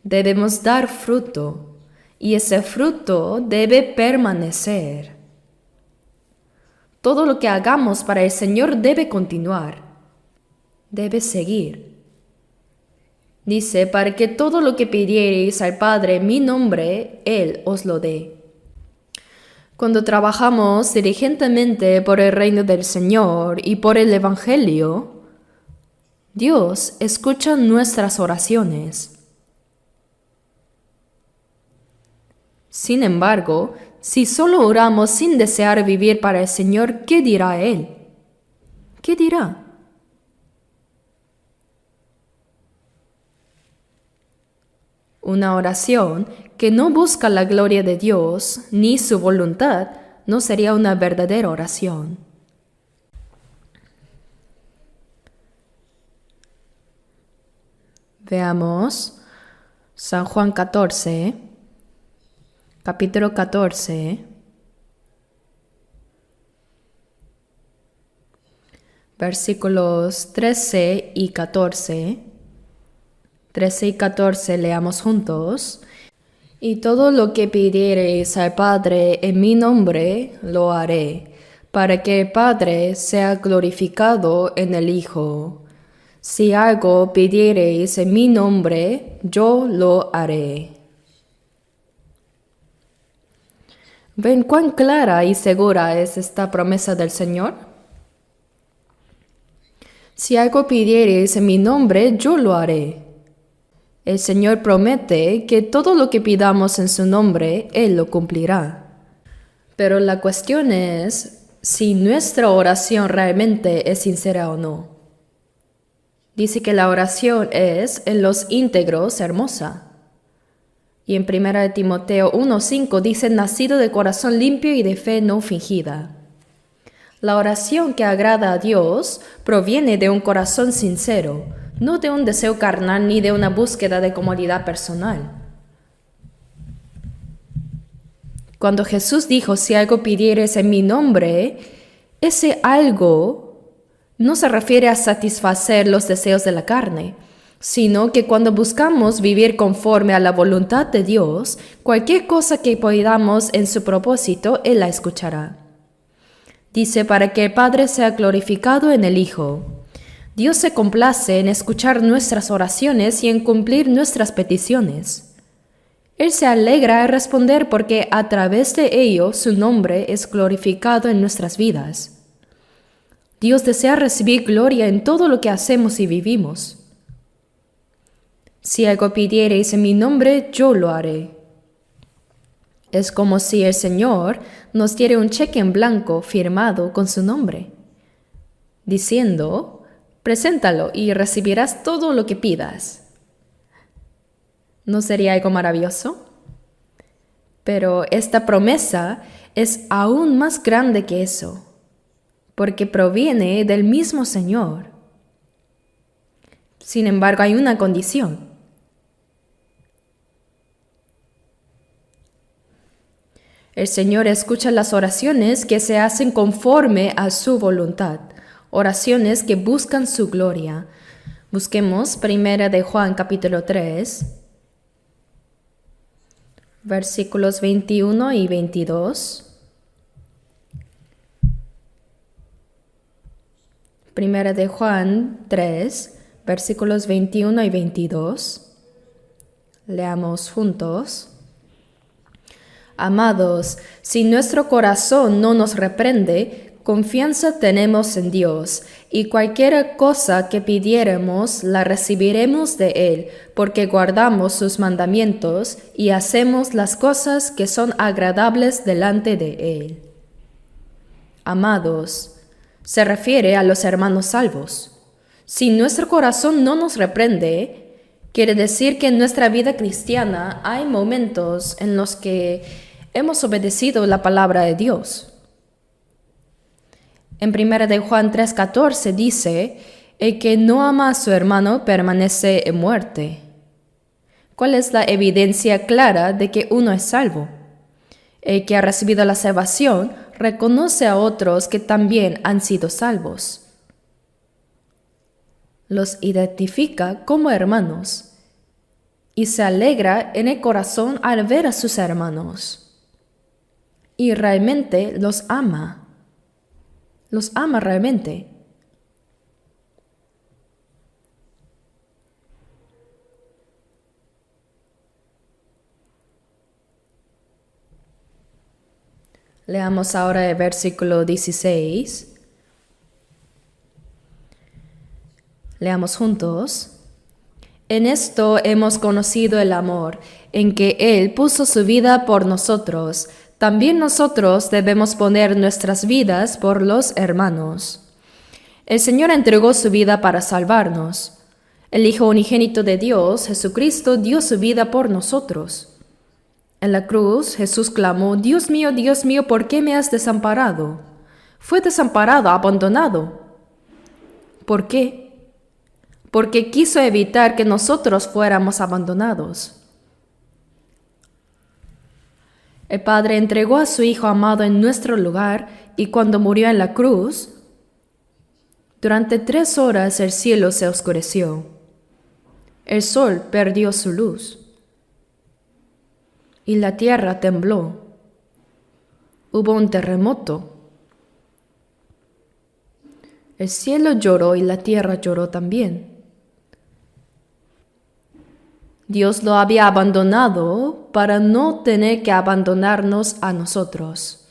Debemos dar fruto, y ese fruto debe permanecer. Todo lo que hagamos para el Señor debe continuar, debe seguir. Dice, para que todo lo que pidiereis al Padre en mi nombre, Él os lo dé. Cuando trabajamos diligentemente por el reino del Señor y por el Evangelio, Dios escucha nuestras oraciones. Sin embargo, si solo oramos sin desear vivir para el Señor, ¿qué dirá Él? ¿Qué dirá? Una oración que no busca la gloria de Dios ni su voluntad no sería una verdadera oración. Veamos San Juan 14, capítulo 14, versículos 13 y 14. 13 y 14 leamos juntos. Y todo lo que pidiereis al Padre en mi nombre, lo haré, para que el Padre sea glorificado en el Hijo. Si algo pidiereis en mi nombre, yo lo haré. ¿Ven cuán clara y segura es esta promesa del Señor? Si algo pidiereis en mi nombre, yo lo haré. El Señor promete que todo lo que pidamos en su nombre, Él lo cumplirá. Pero la cuestión es si nuestra oración realmente es sincera o no. Dice que la oración es, en los íntegros, hermosa. Y en 1 Timoteo 1:5 dice, nacido de corazón limpio y de fe no fingida. La oración que agrada a Dios proviene de un corazón sincero, no de un deseo carnal ni de una búsqueda de comodidad personal. Cuando Jesús dijo, si algo pidieres en mi nombre, ese algo no se refiere a satisfacer los deseos de la carne, sino que cuando buscamos vivir conforme a la voluntad de Dios, cualquier cosa que pidamos en su propósito, Él la escuchará. Dice, para que el Padre sea glorificado en el Hijo. Dios se complace en escuchar nuestras oraciones y en cumplir nuestras peticiones. Él se alegra en responder porque a través de ello su nombre es glorificado en nuestras vidas. Dios desea recibir gloria en todo lo que hacemos y vivimos. Si algo pidiereis en mi nombre, yo lo haré. Es como si el Señor nos diera un cheque en blanco firmado con su nombre, diciendo, preséntalo y recibirás todo lo que pidas. ¿No sería algo maravilloso? Pero esta promesa es aún más grande que eso, porque proviene del mismo Señor. Sin embargo, hay una condición. El Señor escucha las oraciones que se hacen conforme a su voluntad, oraciones que buscan su gloria. Busquemos 1 de Juan capítulo 3, versículos 21 y 22. 1 de Juan 3, versículos 21 y 22. Leamos juntos. Amados, si nuestro corazón no nos reprende, confianza tenemos en Dios, y cualquier cosa que pidiéremos la recibiremos de Él, porque guardamos sus mandamientos y hacemos las cosas que son agradables delante de Él. Amados, se refiere a los hermanos salvos. Si nuestro corazón no nos reprende, quiere decir que en nuestra vida cristiana hay momentos en los que hemos obedecido la palabra de Dios. En 1 de Juan 3:14 dice, el que no ama a su hermano permanece en muerte. ¿Cuál es la evidencia clara de que uno es salvo? El que ha recibido la salvación reconoce a otros que también han sido salvos. Los identifica como hermanos y se alegra en el corazón al ver a sus hermanos. Y realmente los ama realmente. Leamos ahora el versículo 16. Leamos juntos. En esto hemos conocido el amor, en que Él puso su vida por nosotros. También nosotros debemos poner nuestras vidas por los hermanos. El Señor entregó su vida para salvarnos. El Hijo unigénito de Dios, Jesucristo, dio su vida por nosotros. En la cruz, Jesús clamó, Dios mío, ¿por qué me has desamparado? Fue desamparado, abandonado. ¿Por qué? Porque quiso evitar que nosotros fuéramos abandonados. El Padre entregó a su Hijo amado en nuestro lugar y cuando murió en la cruz, durante 3 horas el cielo se oscureció. El sol perdió su luz y la tierra tembló. Hubo un terremoto. El cielo lloró y la tierra lloró también. Dios lo había abandonado para no tener que abandonarnos a nosotros.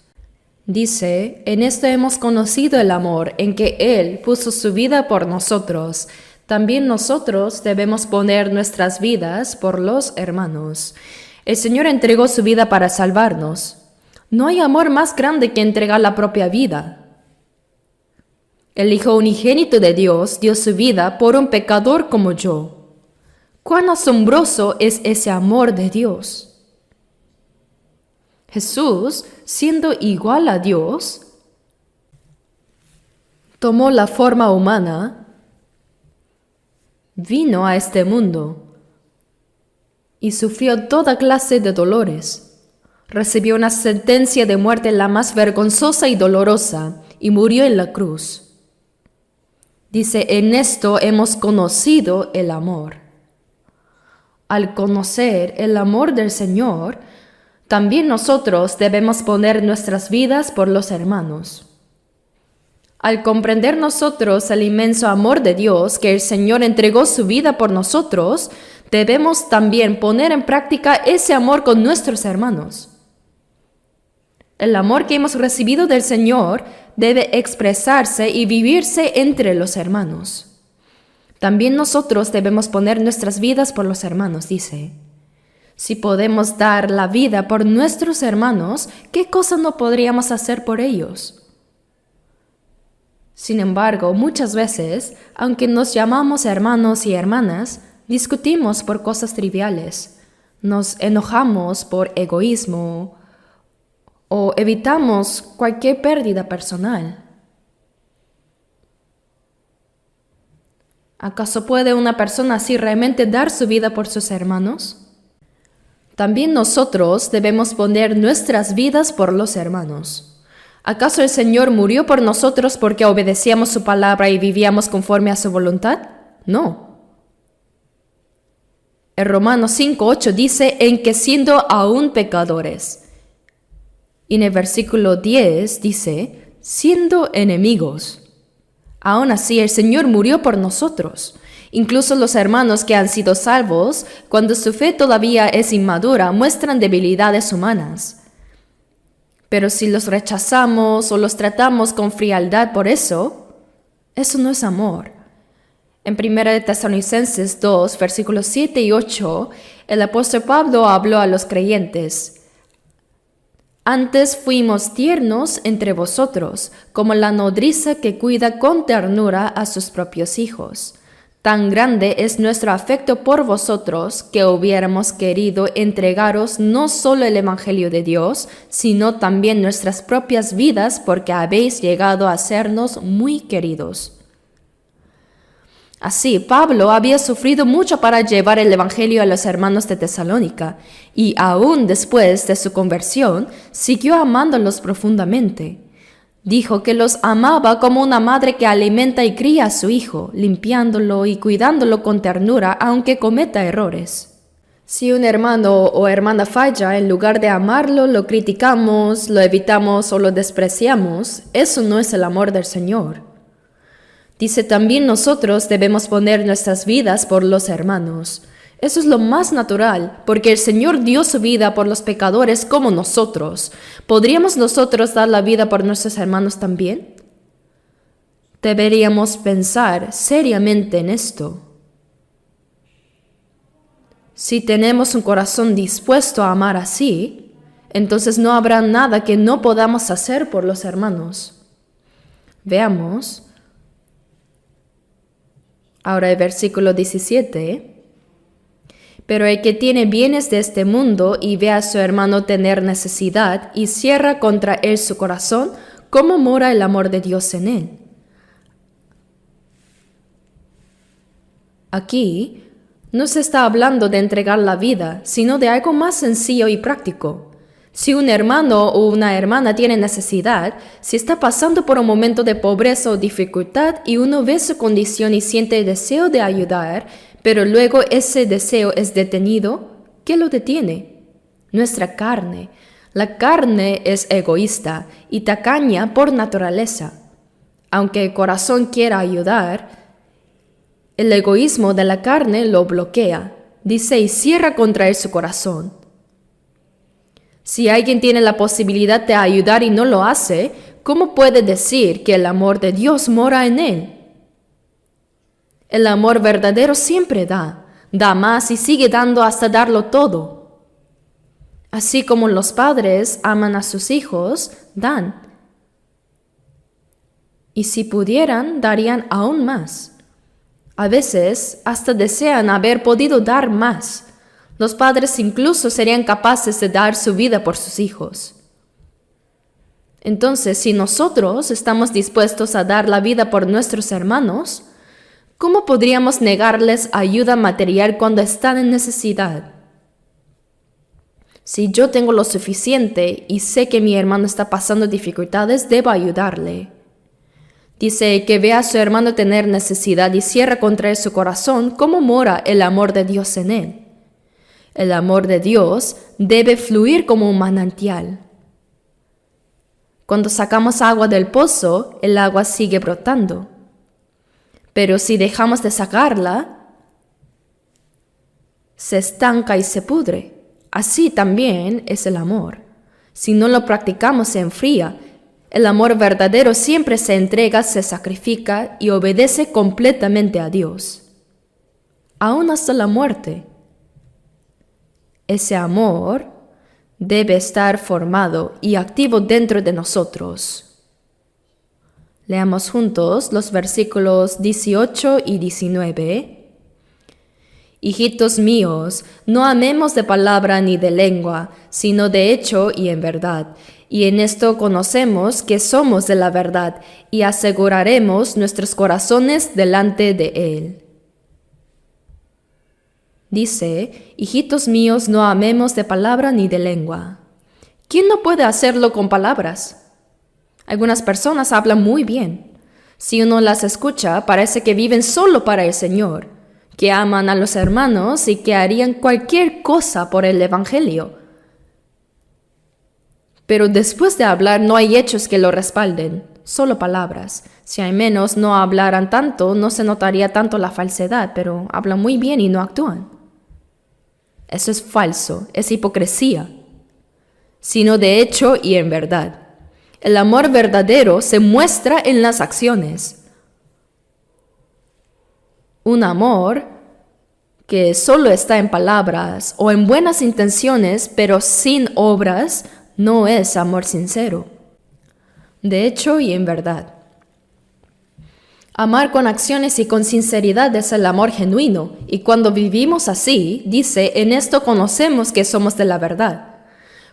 Dice, en esto hemos conocido el amor, en que Él puso su vida por nosotros. También nosotros debemos poner nuestras vidas por los hermanos. El Señor entregó su vida para salvarnos. No hay amor más grande que entregar la propia vida. El Hijo unigénito de Dios dio su vida por un pecador como yo. ¡Cuán asombroso es ese amor de Dios! Jesús, siendo igual a Dios, tomó la forma humana, vino a este mundo y sufrió toda clase de dolores. Recibió una sentencia de muerte la más vergonzosa y dolorosa y murió en la cruz. Dice, en esto hemos conocido el amor. Al conocer el amor del Señor, también nosotros debemos poner nuestras vidas por los hermanos. Al comprender nosotros el inmenso amor de Dios, que el Señor entregó su vida por nosotros, debemos también poner en práctica ese amor con nuestros hermanos. El amor que hemos recibido del Señor debe expresarse y vivirse entre los hermanos. También nosotros debemos poner nuestras vidas por los hermanos, dice. Si podemos dar la vida por nuestros hermanos, ¿qué cosa no podríamos hacer por ellos? Sin embargo, muchas veces, aunque nos llamamos hermanos y hermanas, discutimos por cosas triviales, nos enojamos por egoísmo o evitamos cualquier pérdida personal. ¿Acaso puede una persona así realmente dar su vida por sus hermanos? También nosotros debemos poner nuestras vidas por los hermanos. ¿Acaso el Señor murió por nosotros porque obedecíamos su palabra y vivíamos conforme a su voluntad? No. En Romanos 5:8 dice, en que siendo aún pecadores. Y en el versículo 10 dice, siendo enemigos. Aún así, el Señor murió por nosotros. Incluso los hermanos que han sido salvos, cuando su fe todavía es inmadura, muestran debilidades humanas. Pero si los rechazamos o los tratamos con frialdad por eso no es amor. En 1 Tesalonicenses 2, versículos 7 y 8, el apóstol Pablo habló a los creyentes. Antes fuimos tiernos entre vosotros, como la nodriza que cuida con ternura a sus propios hijos. Tan grande es nuestro afecto por vosotros que hubiéramos querido entregaros no solo el Evangelio de Dios, sino también nuestras propias vidas, porque habéis llegado a sernos muy queridos. Así, Pablo había sufrido mucho para llevar el Evangelio a los hermanos de Tesalónica, y aún después de su conversión, siguió amándolos profundamente. Dijo que los amaba como una madre que alimenta y cría a su hijo, limpiándolo y cuidándolo con ternura, aunque cometa errores. Si un hermano o hermana falla, en lugar de amarlo, lo criticamos, lo evitamos o lo despreciamos, eso no es el amor del Señor. Dice también nosotros debemos poner nuestras vidas por los hermanos. Eso es lo más natural, porque el Señor dio su vida por los pecadores como nosotros. ¿Podríamos nosotros dar la vida por nuestros hermanos también? Deberíamos pensar seriamente en esto. Si tenemos un corazón dispuesto a amar así, entonces no habrá nada que no podamos hacer por los hermanos. Veamos. Ahora el versículo 17. Pero el que tiene bienes de este mundo y ve a su hermano tener necesidad y cierra contra él su corazón, ¿cómo mora el amor de Dios en él? Aquí no se está hablando de entregar la vida, sino de algo más sencillo y práctico. Si un hermano o una hermana tiene necesidad, si está pasando por un momento de pobreza o dificultad y uno ve su condición y siente el deseo de ayudar, pero luego ese deseo es detenido, ¿qué lo detiene? Nuestra carne. La carne es egoísta y tacaña por naturaleza. Aunque el corazón quiera ayudar, el egoísmo de la carne lo bloquea, dice, y cierra contra él su corazón. Si alguien tiene la posibilidad de ayudar y no lo hace, ¿cómo puede decir que el amor de Dios mora en él? El amor verdadero siempre da más y sigue dando hasta darlo todo. Así como los padres aman a sus hijos, dan. Y si pudieran, darían aún más. A veces hasta desean haber podido dar más. Los padres incluso serían capaces de dar su vida por sus hijos. Entonces, si nosotros estamos dispuestos a dar la vida por nuestros hermanos, ¿cómo podríamos negarles ayuda material cuando están en necesidad? Si yo tengo lo suficiente y sé que mi hermano está pasando dificultades, debo ayudarle. Dice que ve a su hermano tener necesidad y cierra contra él su corazón, ¿cómo mora el amor de Dios en él? El amor de Dios debe fluir como un manantial. Cuando sacamos agua del pozo, el agua sigue brotando. Pero si dejamos de sacarla, se estanca y se pudre. Así también es el amor. Si no lo practicamos, se enfría. El amor verdadero siempre se entrega, se sacrifica y obedece completamente a Dios, aún hasta la muerte. Ese amor debe estar formado y activo dentro de nosotros. Leamos juntos los versículos 18 y 19. Hijitos míos, no amemos de palabra ni de lengua, sino de hecho y en verdad. Y en esto conocemos que somos de la verdad y aseguraremos nuestros corazones delante de Él. Dice, hijitos míos, no amemos de palabra ni de lengua. ¿Quién no puede hacerlo con palabras? Algunas personas hablan muy bien. Si uno las escucha, parece que viven solo para el Señor, que aman a los hermanos y que harían cualquier cosa por el Evangelio. Pero después de hablar no hay hechos que lo respalden, solo palabras. Si al menos no hablaran tanto, no se notaría tanto la falsedad, pero hablan muy bien y no actúan. Eso es falso, es hipocresía, sino de hecho y en verdad. El amor verdadero se muestra en las acciones. Un amor que solo está en palabras o en buenas intenciones, pero sin obras, no es amor sincero. De hecho y en verdad. Amar con acciones y con sinceridad es el amor genuino, y cuando vivimos así, dice, en esto conocemos que somos de la verdad.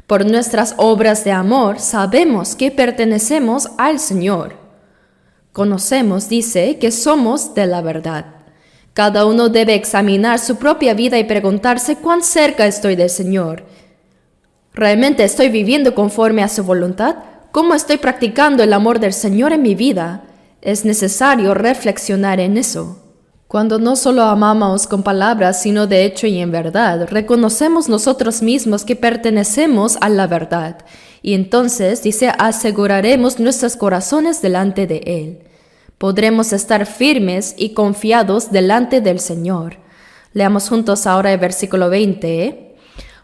Por nuestras obras de amor sabemos que pertenecemos al Señor. Conocemos, dice, que somos de la verdad. Cada uno debe examinar su propia vida y preguntarse cuán cerca estoy del Señor. ¿Realmente estoy viviendo conforme a su voluntad? ¿Cómo estoy practicando el amor del Señor en mi vida? Es necesario reflexionar en eso. Cuando no solo amamos con palabras, sino de hecho y en verdad, reconocemos nosotros mismos que pertenecemos a la verdad. Y entonces, dice, aseguraremos nuestros corazones delante de Él. Podremos estar firmes y confiados delante del Señor. Leamos juntos ahora el versículo 20.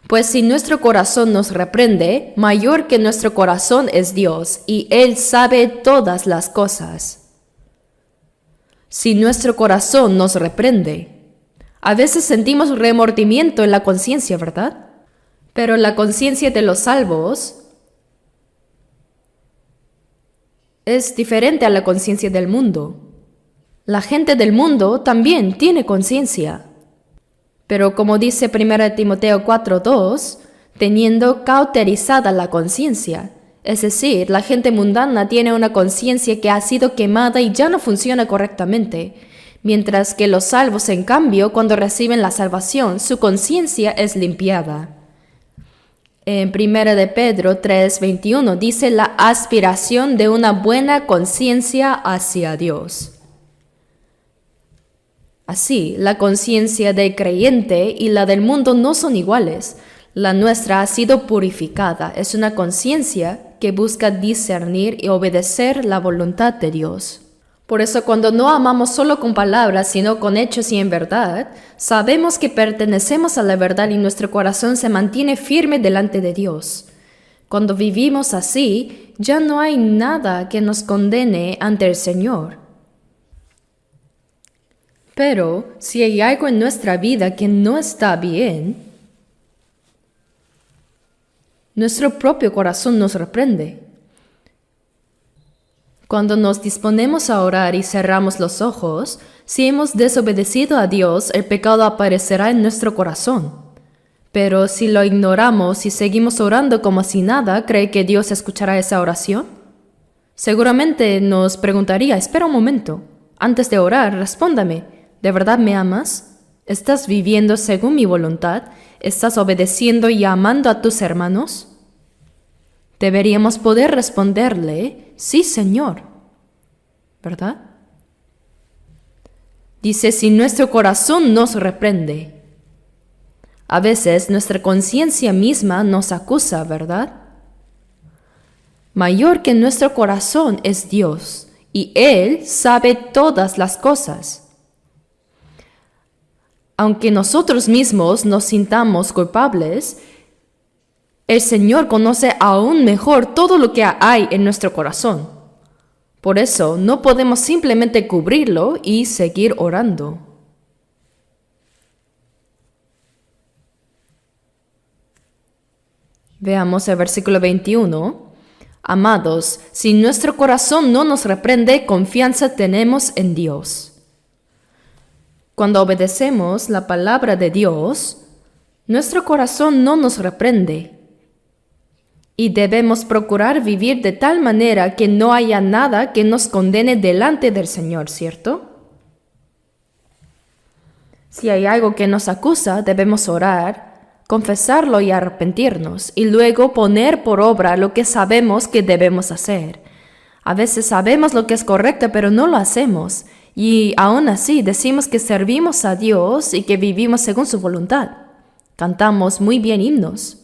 Pues si nuestro corazón nos reprende, mayor que nuestro corazón es Dios, y Él sabe todas las cosas. Si nuestro corazón nos reprende, a veces sentimos remordimiento en la conciencia, ¿verdad? Pero la conciencia de los salvos es diferente a la conciencia del mundo. La gente del mundo también tiene conciencia. Pero como dice 1 Timoteo 4:2, teniendo cauterizada la conciencia, es decir, la gente mundana tiene una conciencia que ha sido quemada y ya no funciona correctamente, mientras que los salvos, en cambio, cuando reciben la salvación, su conciencia es limpiada. En 1 de Pedro 3:21 dice la aspiración de una buena conciencia hacia Dios. Así, la conciencia del creyente y la del mundo no son iguales. La nuestra ha sido purificada. Es una conciencia que busca discernir y obedecer la voluntad de Dios. Por eso, cuando no amamos solo con palabras, sino con hechos y en verdad, sabemos que pertenecemos a la verdad y nuestro corazón se mantiene firme delante de Dios. Cuando vivimos así, ya no hay nada que nos condene ante el Señor. Pero si hay algo en nuestra vida que no está bien, nuestro propio corazón nos reprende. Cuando nos disponemos a orar y cerramos los ojos, si hemos desobedecido a Dios, el pecado aparecerá en nuestro corazón. Pero si lo ignoramos y seguimos orando como si nada, ¿cree que Dios escuchará esa oración? Seguramente nos preguntaría, espera un momento, antes de orar, respóndame, ¿de verdad me amas? ¿Estás viviendo según mi voluntad? ¿Estás obedeciendo y amando a tus hermanos? Deberíamos poder responderle, sí, Señor, ¿verdad? Dice, si nuestro corazón nos reprende. A veces nuestra conciencia misma nos acusa, ¿verdad? Mayor que nuestro corazón es Dios, y Él sabe todas las cosas. Aunque nosotros mismos nos sintamos culpables, el Señor conoce aún mejor todo lo que hay en nuestro corazón. Por eso no podemos simplemente cubrirlo y seguir orando. Veamos el versículo 21. Amados, si nuestro corazón no nos reprende, confianza tenemos en Dios. Cuando obedecemos la palabra de Dios, nuestro corazón no nos reprende. Y debemos procurar vivir de tal manera que no haya nada que nos condene delante del Señor, ¿cierto? Si hay algo que nos acusa, debemos orar, confesarlo y arrepentirnos, y luego poner por obra lo que sabemos que debemos hacer. A veces sabemos lo que es correcto, pero no lo hacemos, y aún así decimos que servimos a Dios y que vivimos según su voluntad. Cantamos muy bien himnos.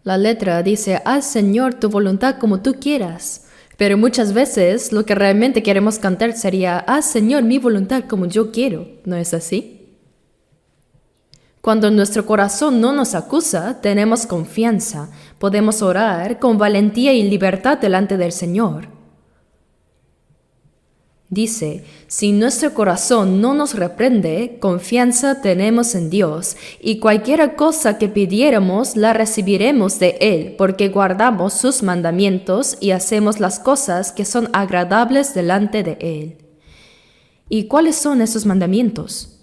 La letra dice, haz Señor tu voluntad como tú quieras. Pero muchas veces lo que realmente queremos cantar sería, haz Señor mi voluntad como yo quiero. ¿No es así? Cuando nuestro corazón no nos acusa, tenemos confianza. Podemos orar con valentía y libertad delante del Señor. Dice, si nuestro corazón no nos reprende, confianza tenemos en Dios, y cualquier cosa que pidiéramos la recibiremos de Él, porque guardamos sus mandamientos y hacemos las cosas que son agradables delante de Él. ¿Y cuáles son esos mandamientos?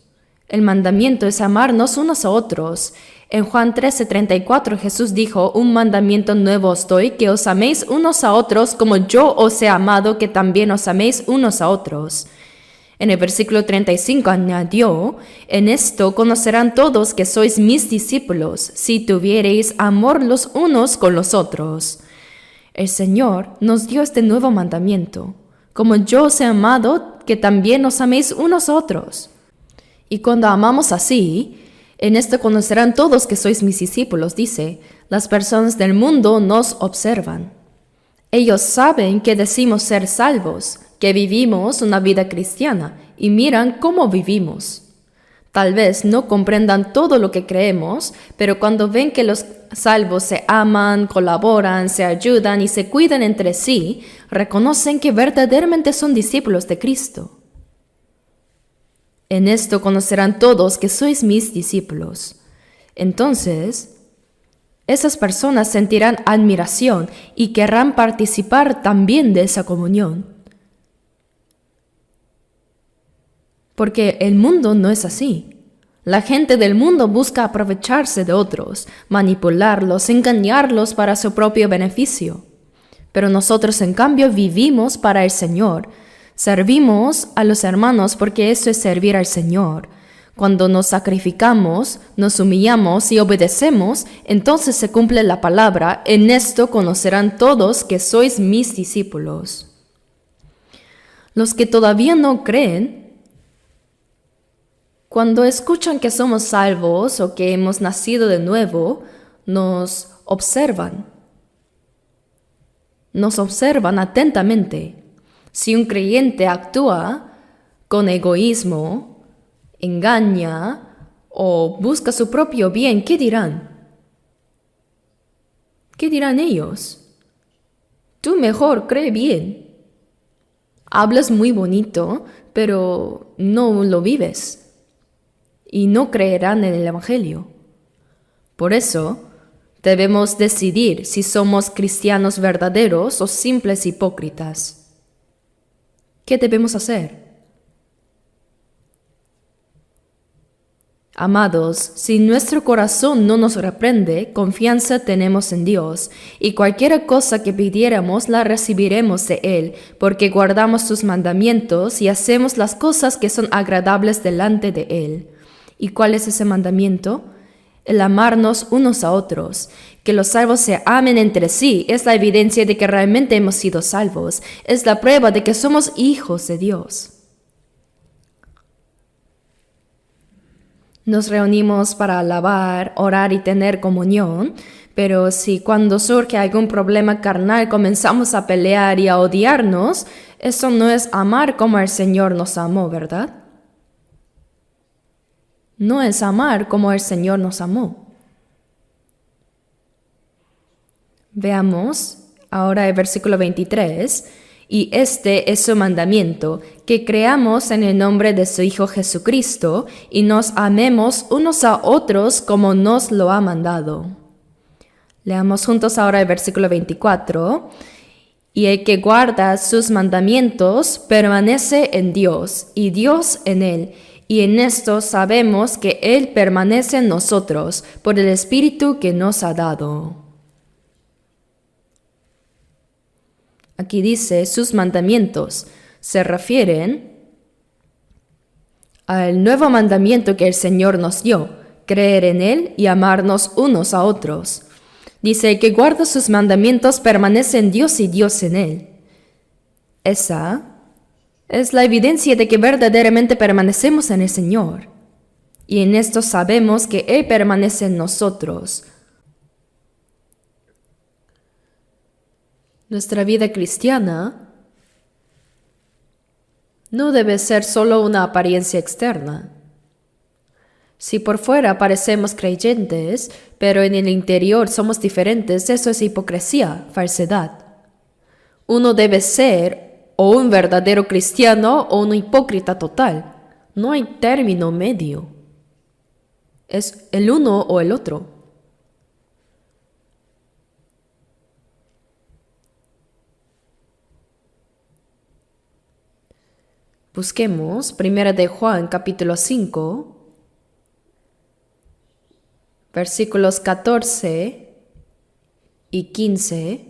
El mandamiento es amarnos unos a otros. En Juan 13:34 Jesús dijo, un mandamiento nuevo os doy, que os améis unos a otros como yo os he amado, que también os améis unos a otros. En el versículo 35 añadió, en esto conocerán todos que sois mis discípulos, si tuviereis amor los unos con los otros. El Señor nos dio este nuevo mandamiento, como yo os he amado, que también os améis unos a otros. Y cuando amamos así, en esto conocerán todos que sois mis discípulos, dice, las personas del mundo nos observan. Ellos saben que decimos ser salvos, que vivimos una vida cristiana, y miran cómo vivimos. Tal vez no comprendan todo lo que creemos, pero cuando ven que los salvos se aman, colaboran, se ayudan y se cuidan entre sí, reconocen que verdaderamente son discípulos de Cristo. En esto conocerán todos que sois mis discípulos. Entonces, esas personas sentirán admiración y querrán participar también de esa comunión. Porque el mundo no es así. La gente del mundo busca aprovecharse de otros, manipularlos, engañarlos para su propio beneficio. Pero nosotros, en cambio, vivimos para el Señor. Servimos a los hermanos porque eso es servir al Señor. Cuando nos sacrificamos, nos humillamos y obedecemos, entonces se cumple la palabra, en esto conocerán todos que sois mis discípulos. Los que todavía no creen, cuando escuchan que somos salvos o que hemos nacido de nuevo, nos observan. Nos observan atentamente. Si un creyente actúa con egoísmo, engaña o busca su propio bien, ¿qué dirán? ¿Qué dirán ellos? Tú mejor cree bien. Hablas muy bonito, pero no lo vives. Y no creerán en el Evangelio. Por eso, debemos decidir si somos cristianos verdaderos o simples hipócritas. ¿Qué debemos hacer? Amados, si nuestro corazón no nos reprende, confianza tenemos en Dios, y cualquier cosa que pidiéramos la recibiremos de Él, porque guardamos sus mandamientos y hacemos las cosas que son agradables delante de Él. ¿Y cuál es ese mandamiento? El amarnos unos a otros. Que los salvos se amen entre sí es la evidencia de que realmente hemos sido salvos. Es la prueba de que somos hijos de Dios. Nos reunimos para alabar, orar y tener comunión, pero si cuando surge algún problema carnal comenzamos a pelear y a odiarnos, eso no es amar como el Señor nos amó, ¿verdad? No es amar como el Señor nos amó. Veamos ahora el versículo 23. Y este es su mandamiento, que creamos en el nombre de su Hijo Jesucristo y nos amemos unos a otros como nos lo ha mandado. Leamos juntos ahora el versículo 24. Y el que guarda sus mandamientos permanece en Dios, y Dios en él. Y en esto sabemos que Él permanece en nosotros por el Espíritu que nos ha dado. Aquí dice sus mandamientos. Se refieren al nuevo mandamiento que el Señor nos dio, creer en Él y amarnos unos a otros. Dice: el que guarda sus mandamientos permanece en Dios y Dios en él. Esa es la evidencia de que verdaderamente permanecemos en el Señor. Y en esto sabemos que Él permanece en nosotros. Nuestra vida cristiana no debe ser solo una apariencia externa. Si por fuera parecemos creyentes, pero en el interior somos diferentes, eso es hipocresía, falsedad. Uno debe ser o un verdadero cristiano o un hipócrita total. No hay término medio. Es el uno o el otro. Busquemos 1 de Juan capítulo 5, versículos 14 y 15.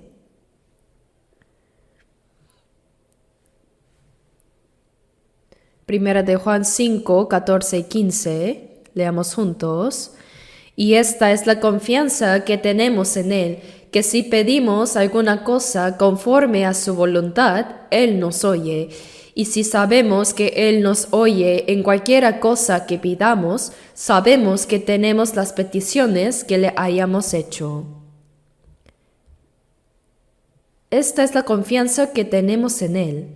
Primera de Juan 5, 14 y 15. Leamos juntos. Y esta es la confianza que tenemos en Él, que si pedimos alguna cosa conforme a su voluntad, Él nos oye. Y si sabemos que Él nos oye en cualquiera cosa que pidamos, sabemos que tenemos las peticiones que le hayamos hecho. Esta es la confianza que tenemos en Él.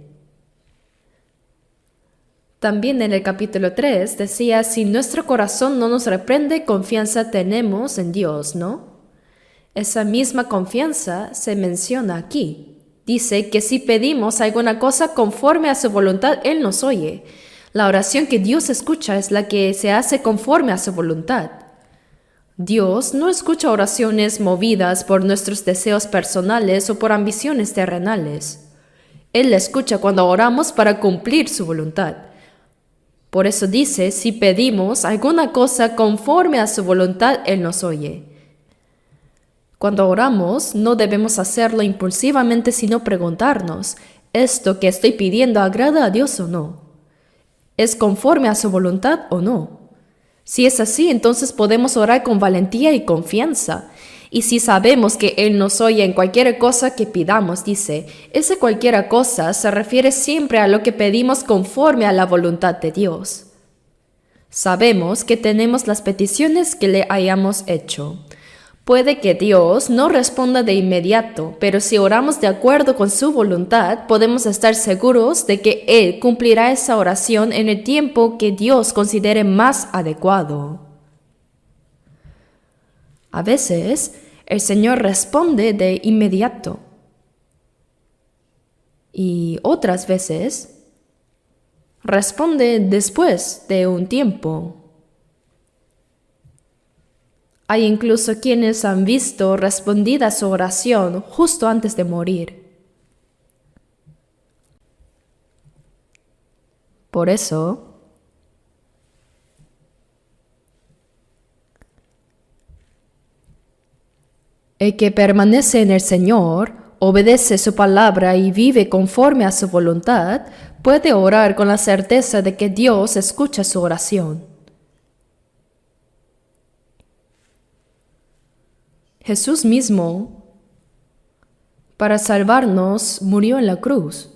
También en el capítulo 3 decía: si nuestro corazón no nos reprende, confianza tenemos en Dios, ¿no? Esa misma confianza se menciona aquí. Dice que si pedimos alguna cosa conforme a su voluntad, Él nos oye. La oración que Dios escucha es la que se hace conforme a su voluntad. Dios no escucha oraciones movidas por nuestros deseos personales o por ambiciones terrenales. Él la escucha cuando oramos para cumplir su voluntad. Por eso dice: si pedimos alguna cosa conforme a su voluntad, Él nos oye. Cuando oramos, no debemos hacerlo impulsivamente, sino preguntarnos: ¿esto que estoy pidiendo agrada a Dios o no? ¿Es conforme a su voluntad o no? Si es así, entonces podemos orar con valentía y confianza. Y si sabemos que Él nos oye en cualquier cosa que pidamos, dice, ese cualquier cosa se refiere siempre a lo que pedimos conforme a la voluntad de Dios. Sabemos que tenemos las peticiones que le hayamos hecho. Puede que Dios no responda de inmediato, pero si oramos de acuerdo con su voluntad, podemos estar seguros de que Él cumplirá esa oración en el tiempo que Dios considere más adecuado. A veces, el Señor responde de inmediato. Y otras veces, responde después de un tiempo. Hay incluso quienes han visto respondida su oración justo antes de morir. Por eso, el que permanece en el Señor, obedece su palabra y vive conforme a su voluntad, puede orar con la certeza de que Dios escucha su oración. Jesús mismo, para salvarnos, murió en la cruz.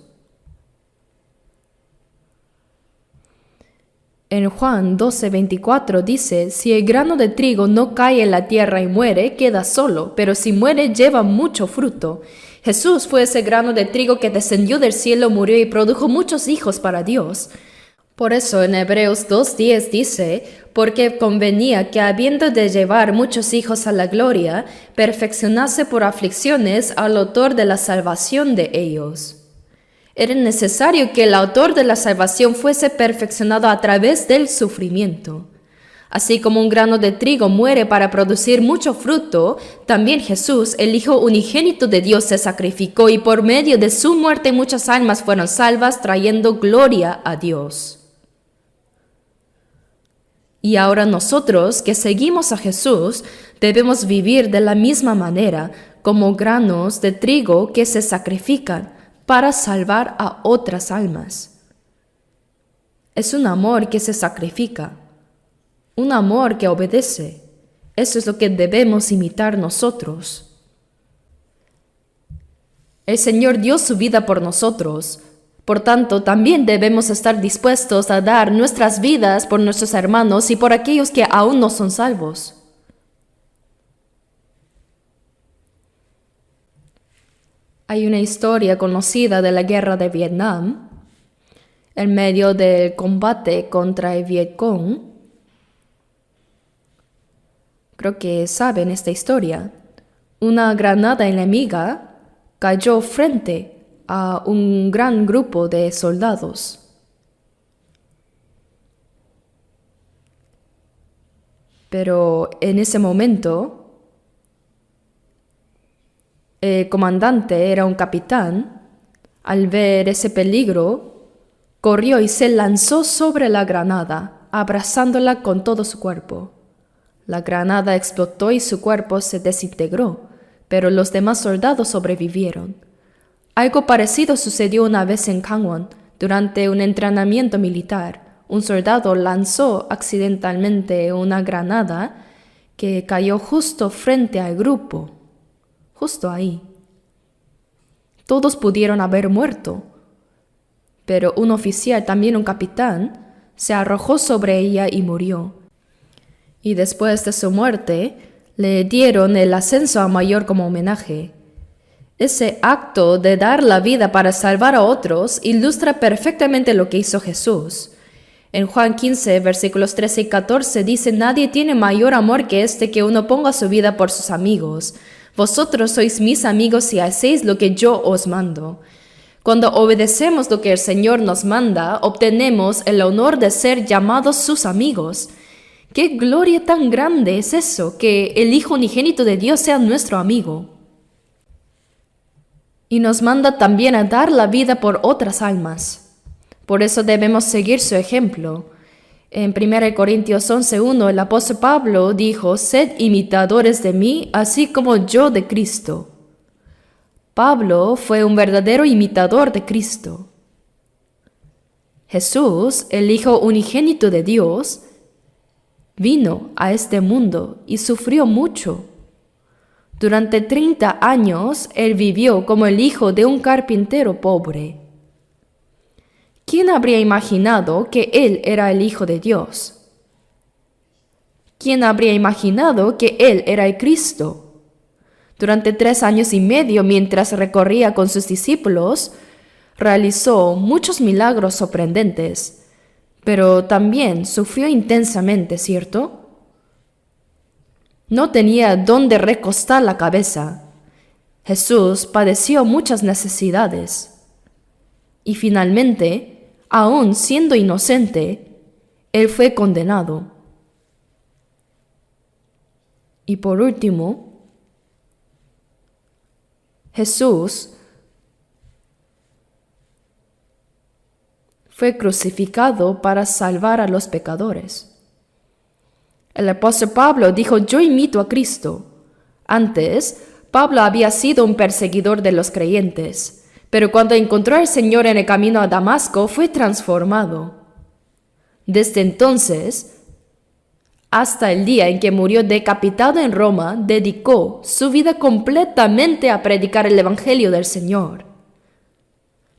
En Juan 12:24 dice: si el grano de trigo no cae en la tierra y muere, queda solo, pero si muere, lleva mucho fruto. Jesús fue ese grano de trigo que descendió del cielo, murió y produjo muchos hijos para Dios. Por eso en Hebreos 2:10 dice: porque convenía que habiendo de llevar muchos hijos a la gloria, perfeccionase por aflicciones al autor de la salvación de ellos. Era necesario que el autor de la salvación fuese perfeccionado a través del sufrimiento. Así como un grano de trigo muere para producir mucho fruto, también Jesús, el Hijo unigénito de Dios, se sacrificó y por medio de su muerte muchas almas fueron salvas, trayendo gloria a Dios. Y ahora nosotros, que seguimos a Jesús, debemos vivir de la misma manera, como granos de trigo que se sacrifican para salvar a otras almas. Es un amor que se sacrifica, un amor que obedece. Eso es lo que debemos imitar nosotros. El Señor dio su vida por nosotros. Por tanto, también debemos estar dispuestos a dar nuestras vidas por nuestros hermanos y por aquellos que aún no son salvos. Hay una historia conocida de la guerra de Vietnam. En medio del combate contra el Vietcong, creo que saben esta historia, una granada enemiga cayó frente a un gran grupo de soldados. Pero en ese momento, el comandante era un capitán. Al ver ese peligro, corrió y se lanzó sobre la granada, abrazándola con todo su cuerpo. La granada explotó y su cuerpo se desintegró, pero los demás soldados sobrevivieron. Algo parecido sucedió una vez en Gangwon. Durante un entrenamiento militar, un soldado lanzó accidentalmente una granada que cayó justo frente al grupo, justo ahí. Todos pudieron haber muerto, pero un oficial, también un capitán, se arrojó sobre ella y murió. Y después de su muerte, le dieron el ascenso a mayor como homenaje. Ese acto de dar la vida para salvar a otros ilustra perfectamente lo que hizo Jesús. En Juan 15, versículos 13 y 14 dice: «Nadie tiene mayor amor que este, que uno ponga su vida por sus amigos. Vosotros sois mis amigos si hacéis lo que yo os mando». Cuando obedecemos lo que el Señor nos manda, obtenemos el honor de ser llamados sus amigos. ¡Qué gloria tan grande es eso, que el Hijo unigénito de Dios sea nuestro amigo! Y nos manda también a dar la vida por otras almas. Por eso debemos seguir su ejemplo. En 1 Corintios 11:1 el apóstol Pablo dijo: «Sed imitadores de mí, así como yo de Cristo». Pablo fue un verdadero imitador de Cristo. Jesús, el Hijo unigénito de Dios, vino a este mundo y sufrió mucho. Durante 30 años, él vivió como el hijo de un carpintero pobre. ¿Quién habría imaginado que él era el Hijo de Dios? ¿Quién habría imaginado que él era el Cristo? Durante 3 años y medio, mientras recorría con sus discípulos, realizó muchos milagros sorprendentes, pero también sufrió intensamente, ¿cierto? No tenía dónde recostar la cabeza. Jesús padeció muchas necesidades. Y finalmente, aún siendo inocente, él fue condenado. Y por último, Jesús fue crucificado para salvar a los pecadores. El apóstol Pablo dijo: «Yo imito a Cristo». Antes, Pablo había sido un perseguidor de los creyentes, pero cuando encontró al Señor en el camino a Damasco, fue transformado. Desde entonces, hasta el día en que murió decapitado en Roma, dedicó su vida completamente a predicar el Evangelio del Señor.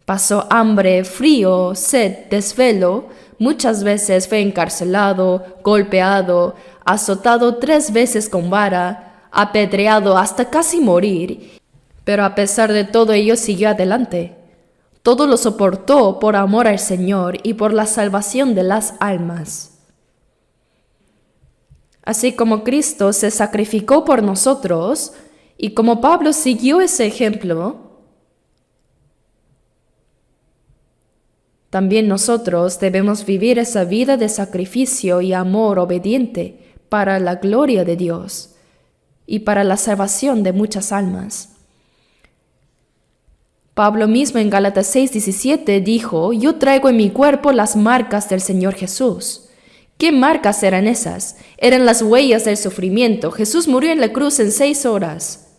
Pasó hambre, frío, sed, desvelo. Muchas veces fue encarcelado, golpeado, azotado 3 veces con vara, apedreado hasta casi morir. Pero a pesar de todo ello siguió adelante. Todo lo soportó por amor al Señor y por la salvación de las almas. Así como Cristo se sacrificó por nosotros y como Pablo siguió ese ejemplo, también nosotros debemos vivir esa vida de sacrificio y amor obediente para la gloria de Dios y para la salvación de muchas almas. Pablo mismo en Gálatas 6:17 dijo: «Yo traigo en mi cuerpo las marcas del Señor Jesús». ¿Qué marcas eran esas? Eran las huellas del sufrimiento. Jesús murió en la cruz en 6 horas.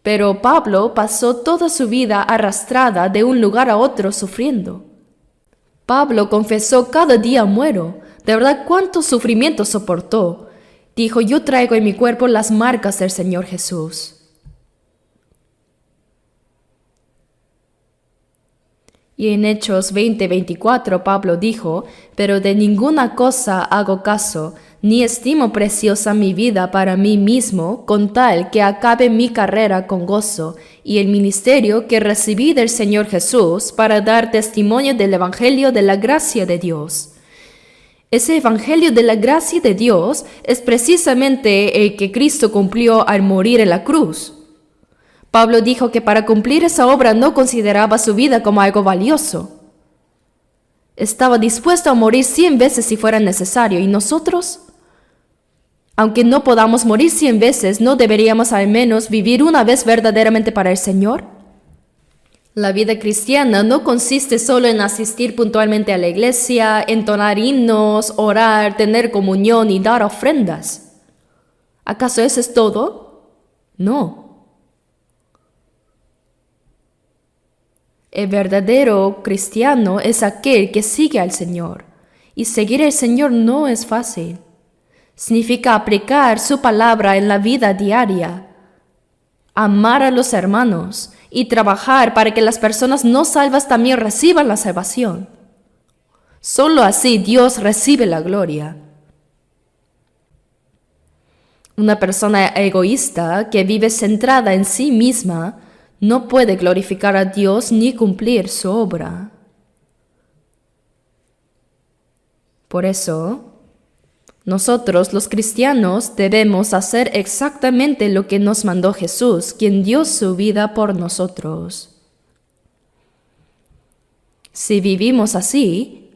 Pero Pablo pasó toda su vida arrastrada de un lugar a otro sufriendo. Pablo confesó: cada día muero. De verdad, cuántos sufrimientos soportó. Dijo: yo traigo en mi cuerpo las marcas del Señor Jesús. Y en Hechos 20:24 Pablo dijo: pero de ninguna cosa hago caso, ni estimo preciosa mi vida para mí mismo, con tal que acabe mi carrera con gozo, y el ministerio que recibí del Señor Jesús, para dar testimonio del Evangelio de la gracia de Dios. Ese Evangelio de la gracia de Dios es precisamente el que Cristo cumplió al morir en la cruz. Pablo dijo que para cumplir esa obra no consideraba su vida como algo valioso. Estaba dispuesto a morir 100 veces si fuera necesario. ¿Y nosotros? Aunque no podamos morir 100 veces, ¿no deberíamos al menos vivir una vez verdaderamente para el Señor? La vida cristiana no consiste solo en asistir puntualmente a la iglesia, entonar himnos, orar, tener comunión y dar ofrendas. ¿Acaso eso es todo? No. El verdadero cristiano es aquel que sigue al Señor. Y seguir al Señor no es fácil. Significa aplicar su palabra en la vida diaria, amar a los hermanos y trabajar para que las personas no salvas también reciban la salvación. Solo así Dios recibe la gloria. Una persona egoísta que vive centrada en sí misma no puede glorificar a Dios ni cumplir su obra. Por eso, nosotros los cristianos debemos hacer exactamente lo que nos mandó Jesús, quien dio su vida por nosotros. Si vivimos así,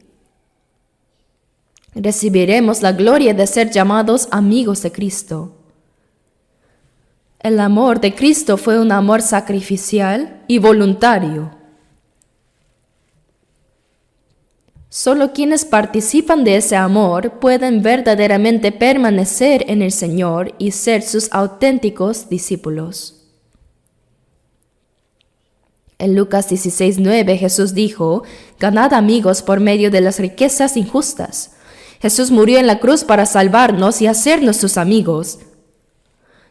recibiremos la gloria de ser llamados amigos de Cristo. El amor de Cristo fue un amor sacrificial y voluntario. Solo quienes participan de ese amor pueden verdaderamente permanecer en el Señor y ser sus auténticos discípulos. En Lucas 16:9 Jesús dijo: ganad amigos por medio de las riquezas injustas. Jesús murió en la cruz para salvarnos y hacernos sus amigos.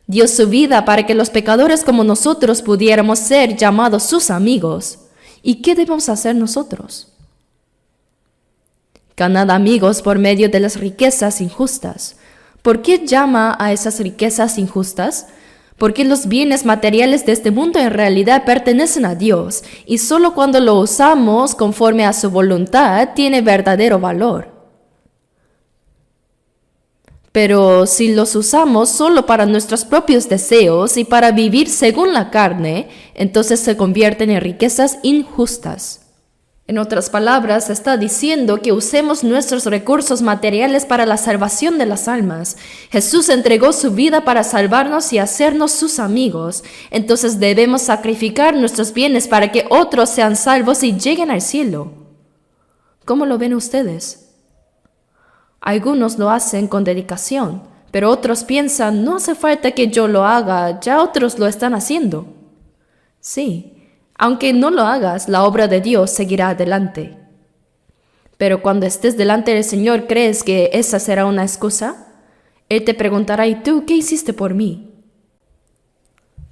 Dio su vida para que los pecadores como nosotros pudiéramos ser llamados sus amigos. ¿Y qué debemos hacer nosotros? Ganad amigos por medio de las riquezas injustas. ¿Por qué llama a esas riquezas injustas? Porque los bienes materiales de este mundo en realidad pertenecen a Dios, y solo cuando lo usamos conforme a su voluntad tiene verdadero valor. Pero si los usamos solo para nuestros propios deseos y para vivir según la carne, entonces se convierten en riquezas injustas. En otras palabras, está diciendo que usemos nuestros recursos materiales para la salvación de las almas. Jesús entregó su vida para salvarnos y hacernos sus amigos. Entonces debemos sacrificar nuestros bienes para que otros sean salvos y lleguen al cielo. ¿Cómo lo ven ustedes? Algunos lo hacen con dedicación, pero otros piensan: no hace falta que yo lo haga, ya otros lo están haciendo. Sí, aunque no lo hagas, la obra de Dios seguirá adelante. Pero cuando estés delante del Señor, ¿crees que esa será una excusa? Él te preguntará: ¿y tú qué hiciste por mí?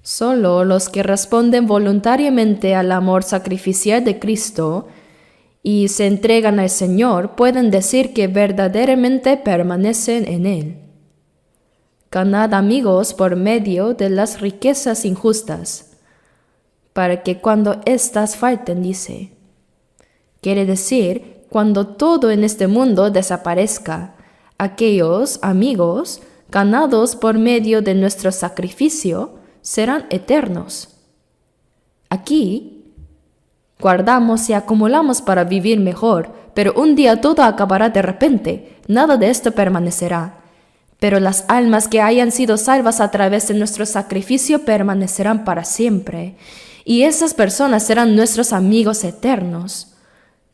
Solo los que responden voluntariamente al amor sacrificial de Cristo y se entregan al Señor pueden decir que verdaderamente permanecen en Él. Ganad amigos por medio de las riquezas injustas, para que cuando éstas falten, dice. Quiere decir, cuando todo en este mundo desaparezca, aquellos amigos ganados por medio de nuestro sacrificio serán eternos. Aquí guardamos y acumulamos para vivir mejor, pero un día todo acabará de repente. Nada de esto permanecerá. Pero las almas que hayan sido salvas a través de nuestro sacrificio permanecerán para siempre. Y esas personas serán nuestros amigos eternos.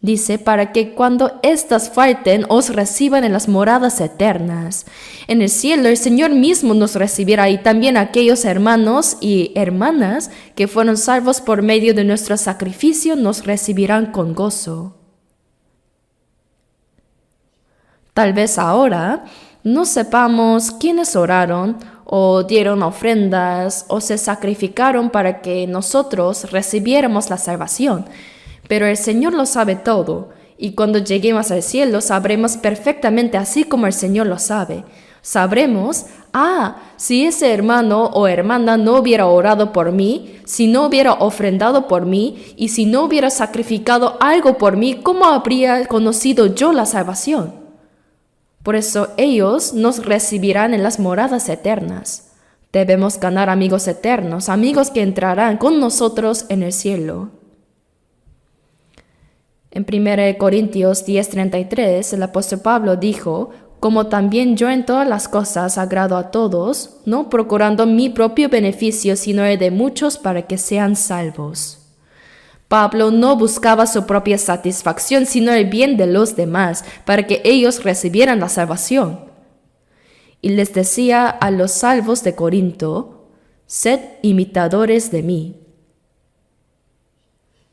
Dice: para que cuando éstas falten os reciban en las moradas eternas. En el cielo el Señor mismo nos recibirá, y también aquellos hermanos y hermanas que fueron salvos por medio de nuestro sacrificio nos recibirán con gozo. Tal vez ahora no sepamos quiénes oraron o dieron ofrendas o se sacrificaron para que nosotros recibiéramos la salvación, pero el Señor lo sabe todo, y cuando lleguemos al cielo sabremos perfectamente así como el Señor lo sabe. Sabremos, si ese hermano o hermana no hubiera orado por mí, si no hubiera ofrendado por mí y si no hubiera sacrificado algo por mí, ¿cómo habría conocido yo la salvación? Por eso ellos nos recibirán en las moradas eternas. Debemos ganar amigos eternos, amigos que entrarán con nosotros en el cielo. En 1 Corintios 10:33, el apóstol Pablo dijo: como también yo en todas las cosas agrado a todos, no procurando mi propio beneficio, sino el de muchos para que sean salvos. Pablo no buscaba su propia satisfacción, sino el bien de los demás, para que ellos recibieran la salvación. Y les decía a los salvos de Corinto: sed imitadores de mí.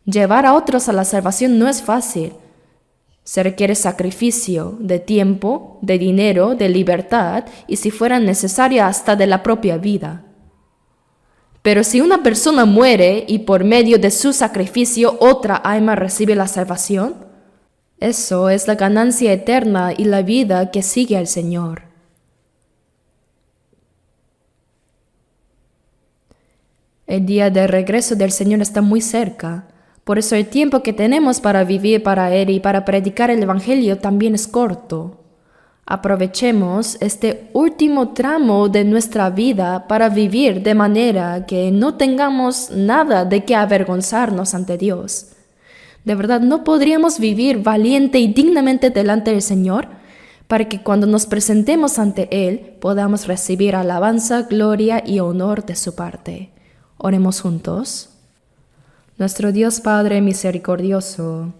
Llevar a otros a la salvación no es fácil. Se requiere sacrificio de tiempo, de dinero, de libertad y, si fuera necesario, hasta de la propia vida. Pero si una persona muere y por medio de su sacrificio otra alma recibe la salvación, eso es la ganancia eterna y la vida que sigue al Señor. El día del regreso del Señor está muy cerca. Por eso el tiempo que tenemos para vivir para Él y para predicar el Evangelio también es corto. Aprovechemos este último tramo de nuestra vida para vivir de manera que no tengamos nada de qué avergonzarnos ante Dios. De verdad, ¿no podríamos vivir valiente y dignamente delante del Señor para que cuando nos presentemos ante Él podamos recibir alabanza, gloria y honor de su parte? Oremos juntos. Nuestro Dios Padre misericordioso,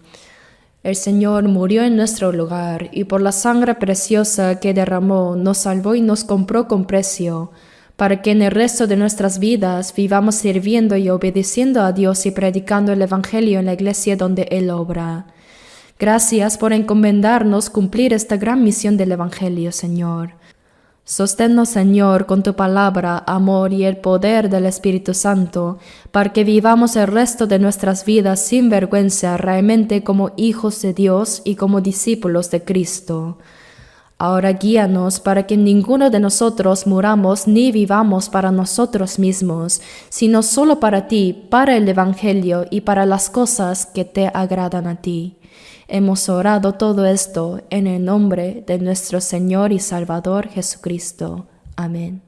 el Señor murió en nuestro lugar y por la sangre preciosa que derramó nos salvó y nos compró con precio, para que en el resto de nuestras vidas vivamos sirviendo y obedeciendo a Dios y predicando el Evangelio en la iglesia donde Él obra. Gracias por encomendarnos cumplir esta gran misión del Evangelio, Señor. Sosténnos, Señor, con tu palabra, amor y el poder del Espíritu Santo, para que vivamos el resto de nuestras vidas sin vergüenza, realmente como hijos de Dios y como discípulos de Cristo. Ahora guíanos para que ninguno de nosotros muramos ni vivamos para nosotros mismos, sino solo para ti, para el Evangelio y para las cosas que te agradan a ti. Hemos orado todo esto en el nombre de nuestro Señor y Salvador Jesucristo. Amén.